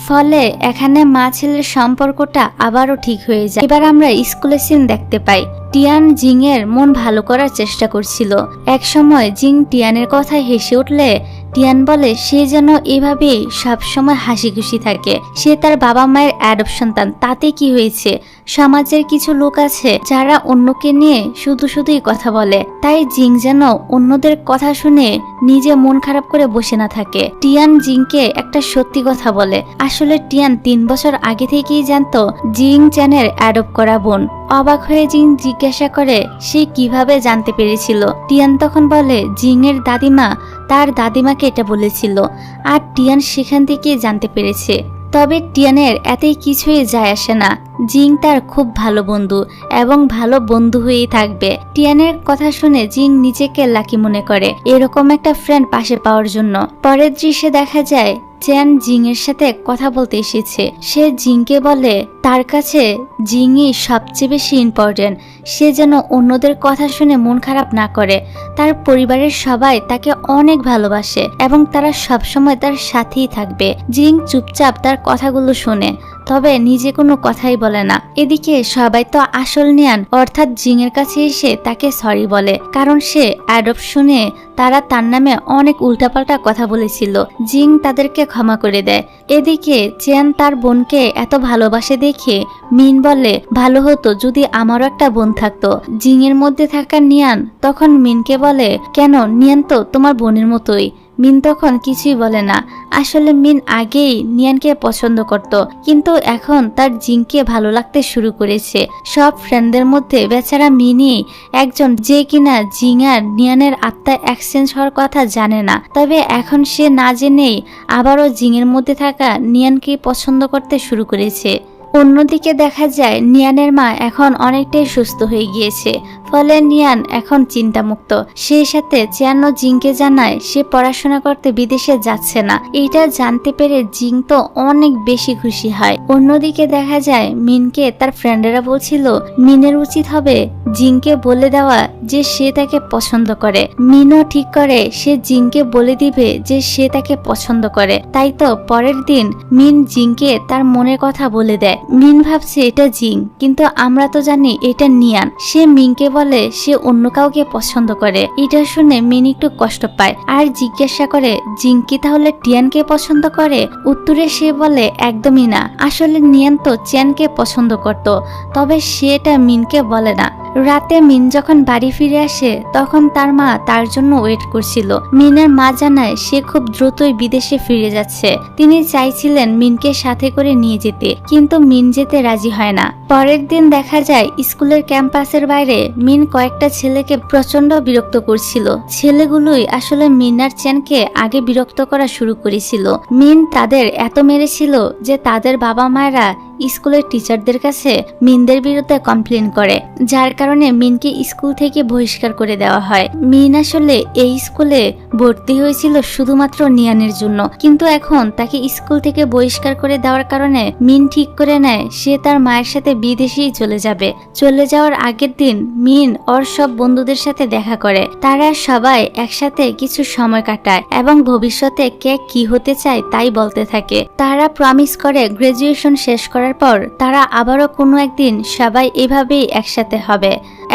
[SPEAKER 1] ফলে এখানে মা ছেলের সম্পর্কটা আবারও ঠিক হয়ে যায়। এবার আমরা স্কুলের সিন দেখতে পাই। টিয়ান জিং এর মন ভালো করার চেষ্টা করছিল। এক সময় জিং টিয়ানের কথায় হেসে উঠলে টিয়ান বলে সে যেন এভাবেই সবসময় হাসি খুশি থাকে। সে তার বাবা মায়ের অ্যাডপ্ট সন্তান, তাতে কি হয়েছে? সমাজের কিছু লোক আছে যারা অন্যকে নিয়ে শুধুই কথা বলে, তাই জিং যেন অন্যদের কথা শুনে নিজে মন খারাপ করে বসে না থাকে। টিয়ান জিংকে একটা সত্যি কথা বলে, আসলে টিয়ান 3 বছর আগে থেকেই জানতো জিং চ্যানের অ্যাডপ্ট করা বোন। অবাক হয়ে জিং জিজ্ঞাসা করে সে কিভাবে জানতে পেরেছিল। টিয়ান তখন বলে জিং এর দাদিমা তার দাদিমাকে এটা বলেছিল আর টিয়ান সেখান থেকে জানতে পেরেছে। তবে টিয়ানের এতেই কিছুই যায় আসে না। জিং তার খুব ভালো বন্ধু এবং ভালো বন্ধু হয়েই থাকবে। টিয়ানের কথা শুনে জিং নিজেকে লাকি মনে করে এরকম একটা ফ্রেন্ড পাশে পাওয়ার জন্য। পরের দৃশ্যে দেখা যায় চ্যান জিং এর সাথে কথা বলতে এসেছে। সে জিংকে বলে তার কাছে জিংই সবচেয়ে বেশি ইম্পর্টেন্ট। সে যেন অন্যদের কথা শুনে মন খারাপ না করে। তার পরিবারের সবাই তাকে অনেক ভালোবাসে এবং তারা সবসময় তার সাথেই থাকবে। জিং চুপচাপ তার কথাগুলো শোনে, তবে নিজে কোনো কথাই বলে না। এদিকে সবাই তো আসল নিয়ান অর্থাৎ জিং এর কাছে এসে তাকে সরি বলে, কারণ সে অ্যাডপ্ট শুনে তারা তার নামে অনেক উল্টাপাল্টা কথা বলেছিল। জিং তাদেরকে ক্ষমা করে দেয়। এদিকে চ্যান তার বোনকে এত ভালোবাসে দেখে মিন বলে ভালো হতো যদি আমারও একটা বোন থাকতো। জিং এর মধ্যে থাকা নিয়ান তখন মিনকে বলে কেন, নিয়ান তো তোমার বোনের মতোই। মিন তখন কিছুই বলে না। আসলে মিন আগেই নিয়ানকে পছন্দ করত, কিন্তু এখন তার জিংকে ভালো লাগতে শুরু করেছে। সব ফ্রেন্ডদের মধ্যে বেচারা মিনই একজন যে কিনা জিং আর নিয়ানের আত্মা এক্সচেঞ্জ হওয়ার কথা জানে না। তবে এখন সে না জেনেই আবারও জিংয়ের মধ্যে থাকা নিয়ানকে পছন্দ করতে শুরু করেছে। অন্যদিকে দেখা যায় নিয়ানের মা এখন অনেকটাই সুস্থ হয়ে গিয়েছে, ফলে নিয়ান এখন চিন্তামুক্ত। সেই সাথে চ্যান ও জিংকে জানায় সে পড়াশোনা করতে বিদেশে যাচ্ছে না। এটা জানতে পেরে জিং তো অনেক বেশি খুশি হয়। অন্যদিকে দেখা যায় মিনকে তার ফ্রেন্ডেরা বলছিল মিনের উচিত হবে জিংকে বলে দেওয়া যে সে তাকে পছন্দ করে। মিনও ঠিক করে সে জিংকে বলে দিবে যে সে তাকে পছন্দ করে। তাই তো পরের দিন মিন জিংকে তার মনের কথা বলে দেয়। মিন ভাবছে এটা জিং, কিন্তু আমরা তো জানি এটা নিয়ান। সে মিনকে বলে সে অন্য কাউকে পছন্দ করে। এটা শুনে মিন একটু কষ্ট পায় আর জিজ্ঞাসা করে জিং কি তাহলে টিয়ানকে পছন্দ করে? উত্তরে সে বলে একদমই না, আসলে নিয়ান তো চ্যানকে পছন্দ করত, তবে সে এটা মিনকে বলে না। রাতে মিন যখন বাড়ি ফিরে আসে তখন তার মা তার জন্য ওয়েট করছিল। মিনের মা জানায় সে খুব দ্রুতই বিদেশে ফিরে যাচ্ছে। তিনি চাইছিলেন মিনকে সাথে করে নিয়ে যেতে, কিন্তু মিন যেতে রাজি হয় না। পরের দিন দেখা যায় স্কুলের ক্যাম্পাসের বাইরে মিন কয়েকটা ছেলেকে প্রচন্ড বিরক্ত করছিল। ছেলেগুলোই আসলে মিন আর চ্যানকে আগে বিরক্ত করা শুরু করেছিল। মিন তাদের এত মেরেছিল যে তাদের বাবা মায়েরা স্কুলের টিচারদের কাছে মিনদের বিরুদ্ধে কমপ্লেন করে, যার কারণে মিনকে স্কুল থেকে বহিষ্কার করে দেওয়া হয়। মিন আসলে এই স্কুলে ভর্তি হয়েছিল শুধুমাত্র নিয়ানের জন্য, কিন্তু এখন তাকে স্কুল থেকে বহিষ্কার করে দেওয়ার কারণে মিন ঠিক করে নেয় সে তার মায়ের সাথে বিদেশেই চলে যাবে। চলে যাওয়ার আগের দিন মিন ওর সব বন্ধুদের সাথে দেখা করে। তারা সবাই একসাথে কিছু সময় কাটায় এবং ভবিষ্যতে কে কি হতে চায় তাই বলতে থাকে। তারা প্রমিস করে গ্রাজুয়েশন শেষ করার পর তারা আবারও কোনো একদিন সবাই এভাবেই একসাথে হবে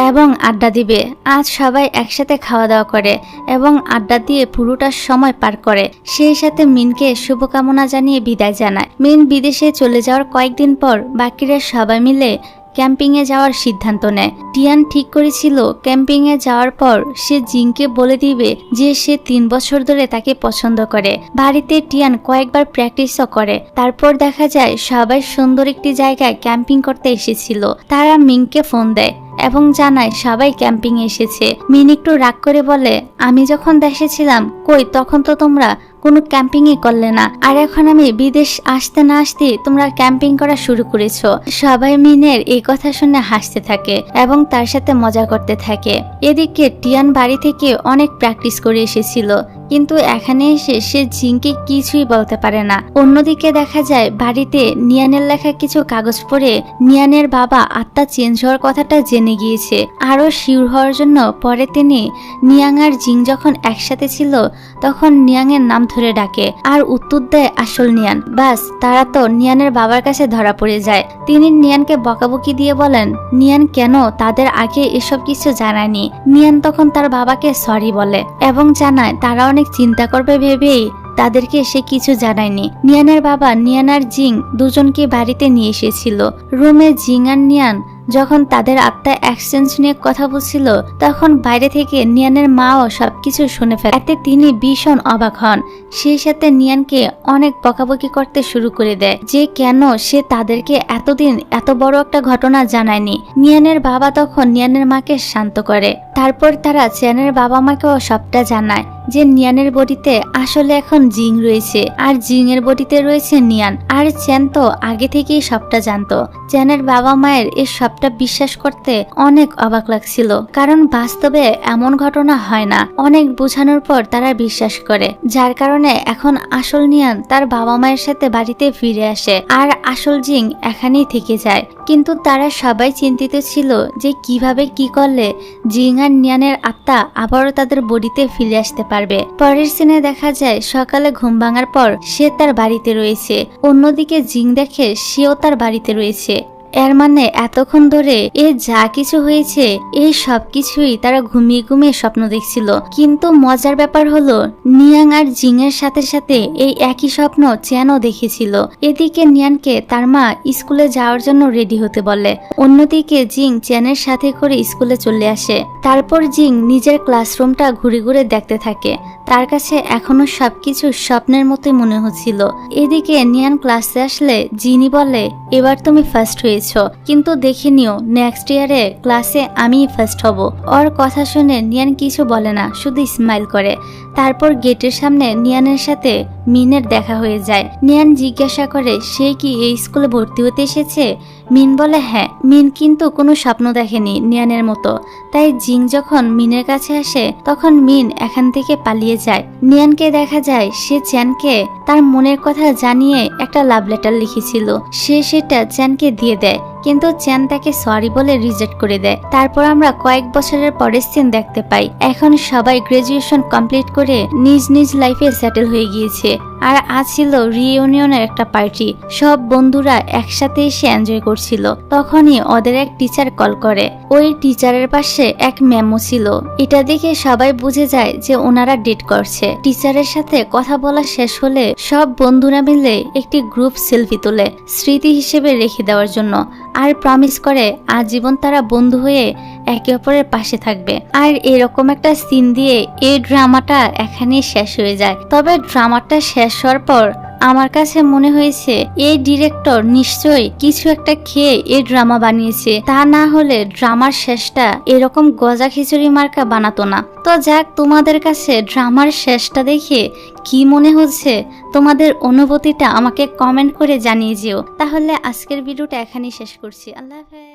[SPEAKER 1] এবং আড্ডা দিবে। আজ সবাই একসাথে খাওয়া দাওয়া করে এবং আড্ডা দিয়ে পুরোটা সময় পার করে। সেই সাথে মিনকে শুভকামনা জানিয়ে বিদায় জানায়। মিন বিদেশে চলে যাওয়ার কয়েকদিন পর বাকিরা সবাই মিলে ক্যাম্পিং এ যাওয়ার সিদ্ধান্ত নেয়। টিয়ান ঠিক করেছিল ক্যাম্পিং এ যাওয়ার পর সে জিংকে বলে দিবে যে সে 3 বছর ধরে তাকে পছন্দ করে। বাড়িতে টিয়ান কয়েকবার প্র্যাকটিসও করে। তারপর দেখা যায় সবাই সুন্দর একটি জায়গায় ক্যাম্পিং করতে এসেছিল। তারা মিংকে ফোন দেয় এবং জানায় সবাই ক্যাম্পিং এসেছে। মিন একটু রাগ করে বলে আমি যখন দেশে ছিলাম কই তখন তো তোমরা কোনো ক্যাম্পিংই করলে না, আর এখন আমি বিদেশ আসতে না আসতে তোমরা ক্যাম্পিং করা শুরু করেছো। সবাই মিনের এই কথা শুনে হাসতে থাকে এবং তার সাথে মজা করতে থাকে। এদিকে টিয়ান বাড়ি থেকে অনেক প্র্যাকটিস করে এসেছিল, কিন্তু এখানে এসে সে জিংকে কিছুই বলতে পারে না। অন্যদিকে দেখা যায় বাড়িতে নিয়ানের লেখা কিছু কাগজ পড়ে নিয়ানের বাবা আত্মা চেঞ্জ হওয়ার কথাটা জেনে গিয়েছে। আরো শিওর হওয়ার জন্য পরে তিনি নিয়াং আর জিং যখন একসাথে ছিল তখন নিয়াং এর নাম ধরে ডাকে আর উত্তর দেয় আসল নিয়ান। বাস তারা তো নিয়ানের বাবার কাছে ধরা পড়ে যায়। তিনি নিয়ানকে বকাবকি দিয়ে বলেন নিয়ান কেন তাদের আগে এসব কিছু জানায়নি। নিয়ান তখন তার বাবাকে সরি বলে এবং জানায় তারা অনেক চিন্তা করবে ভেবেই তাদেরকে সে কিছু জানায়নি। নিয়ানের বাবা নিয়ান আর জিং দুজনকে বাড়িতে নিয়ে এসেছিল। রুমে জিং আর নিয়ান যখন তাদের আত্মা এক্সচেঞ্জ নিয়ে কথা বলছিল তখন বাইরে থেকে নিয়ানের মাও সবকিছু শুনে ফেলে। এতে তিনি ভীষণ অবাক হন। সেই সাথে নিয়ানকে অনেক বকাবকি করতে শুরু করে দেয় যে কেন সে তাদেরকে এতদিন এত বড় একটা ঘটনা জানায়নি। নিয়ানের বাবা তখন নিয়ানের মাকে শান্ত করে। তারপর তারা চ্যানের বাবা মাকেও সবটা জানায় যে নিয়ানের বডিতে আসলে এখন জিং রয়েছে আর জিং এর বডিতে রয়েছে নিয়ান। আর চ্যান তো আগে থেকেই সবটা জানতো। চ্যানের বাবা মায়ের এই সবটা বিশ্বাস করতে অনেক অবাক লাগছিল, কারণ বাস্তবে এমন ঘটনা হয় না। অনেক বোঝানোর পর তারা বিশ্বাস করে, যার কারণে এখন আসল নিয়ান তার বাবা মায়ের সাথে বাড়িতে ফিরে আসে আর আসল জিং এখানেই থেকে যায়। কিন্তু তারা সবাই চিন্তিত ছিল যে কিভাবে কি করলে জিং আর নিয়ানের আত্মা আবারও তাদের বডিতে ফিরে আসতে পারবে। পরের সিনে দেখা যায় সকালে ঘুম ভাঙার পর সে তার বাড়িতে রয়েছে। অন্যদিকে জিং দেখে সেও তার বাড়িতে রয়েছে। এর মানে এতক্ষণ ধরে এ যা কিছু হয়েছে এই সব কিছুই তারা ঘুমিয়ে ঘুমিয়ে স্বপ্ন দেখছিল। কিন্তু মজার ব্যাপার হলো নিয়াং আর জিং এর সাথে সাথে এই একই স্বপ্ন চ্যানও দেখেছিল। এদিকে নিয়ানকে তার মা স্কুলে যাওয়ার জন্য রেডি হতে বলে। অন্যদিকে জিং চ্যানের সাথে করে স্কুলে চলে আসে। তারপর জিং নিজের ক্লাসরুমটা ঘুরে ঘুরে দেখতে থাকে। তার কাছে এখনো সবকিছু স্বপ্নের মতোই মনে হচ্ছিল। এদিকে নিয়ান ক্লাসে আসলে জিনি বলে এবার তুমি ফার্স্ট হয়েছো, কিন্তু দেখে নিও নেক্সট ইয়ারে ক্লাসে আমিই ফার্স্ট হব। ওর কথা শুনে নিয়ান কিছু বলে না, শুধু স্মাইল করে। তারপর গেটের সামনে নিয়ানের সাথে মিনের দেখা হয়ে যায়। নিয়ান জিজ্ঞাসা করে সে কি এই স্কুলে ভর্তি হতে এসেছে। মিন বলে হ্যাঁ। মিন কিন্তু কোনো স্বপ্ন দেখেনি নিয়ানের মতো। তাই জিং যখন মিনের কাছে আসে তখন মিন এখান থেকে পালিয়ে যায়। নিয়ানকে দেখা যায় সে চ্যানকে তার মনের কথা জানিয়ে একটা লাভ লেটার লিখেছিল। সে সেটা চ্যানকে দিয়ে দেয়, কিন্তু চ্যান তাকে সরি বলে রিজেক্ট করে দেয়। তারপর আমরা কয়েক বছরের পরের সিন দেখতে পাই। এখন সবাই গ্রাজুয়েশন কমপ্লিট করে নিজ নিজ লাইফে সেটেল হয়ে গিয়েছে। আর আজ ছিল রিইউনিয়নের একটা পার্টি। সব বন্ধুরা একসাথে এসে এনজয় করছিল। তখনই ওদের এক টিচার কল করে। ওই টিচারের পাশে এক মেমো ছিল। এটা দেখে সবাই বুঝে যায় যে ওনারা ডেট করছে। টিচারের সাথে কথা বলা শেষ হলে সব বন্ধুরা মিলে একটি গ্রুপ সেলফি তোলে স্মৃতি হিসেবে রেখে দেওয়ার জন্য, আর প্রমিস করে আজীবন তারা বন্ধু হয়ে একে অপরের পাশে থাকবে। আর এরকম একটা সিন দিয়ে এই ড্রামাটা এখানেই শেষ হয়ে যায়। তবে ড্রামাটা শেষ হওয়ার পর আমার কাছে মনে হয়েছে এই ডিরেক্টর নিশ্চয়ই কিছু একটা খেয়ে এই ড্রামা বানিয়েছে, তা না হলে ড্রামার শেষটা এরকম গজা খিচুড়ি মার্কা বানাতো না। তো যাক, তোমাদের কাছে ড্রামার শেষটা দেখে কি মনে হচ্ছে, তোমাদের অনুভূতিটা আমাকে কমেন্ট করে জানিয়ে যেও। তাহলে আজকের ভিডিওটা এখানেই শেষ করছি। আল্লাহ হাফেজ।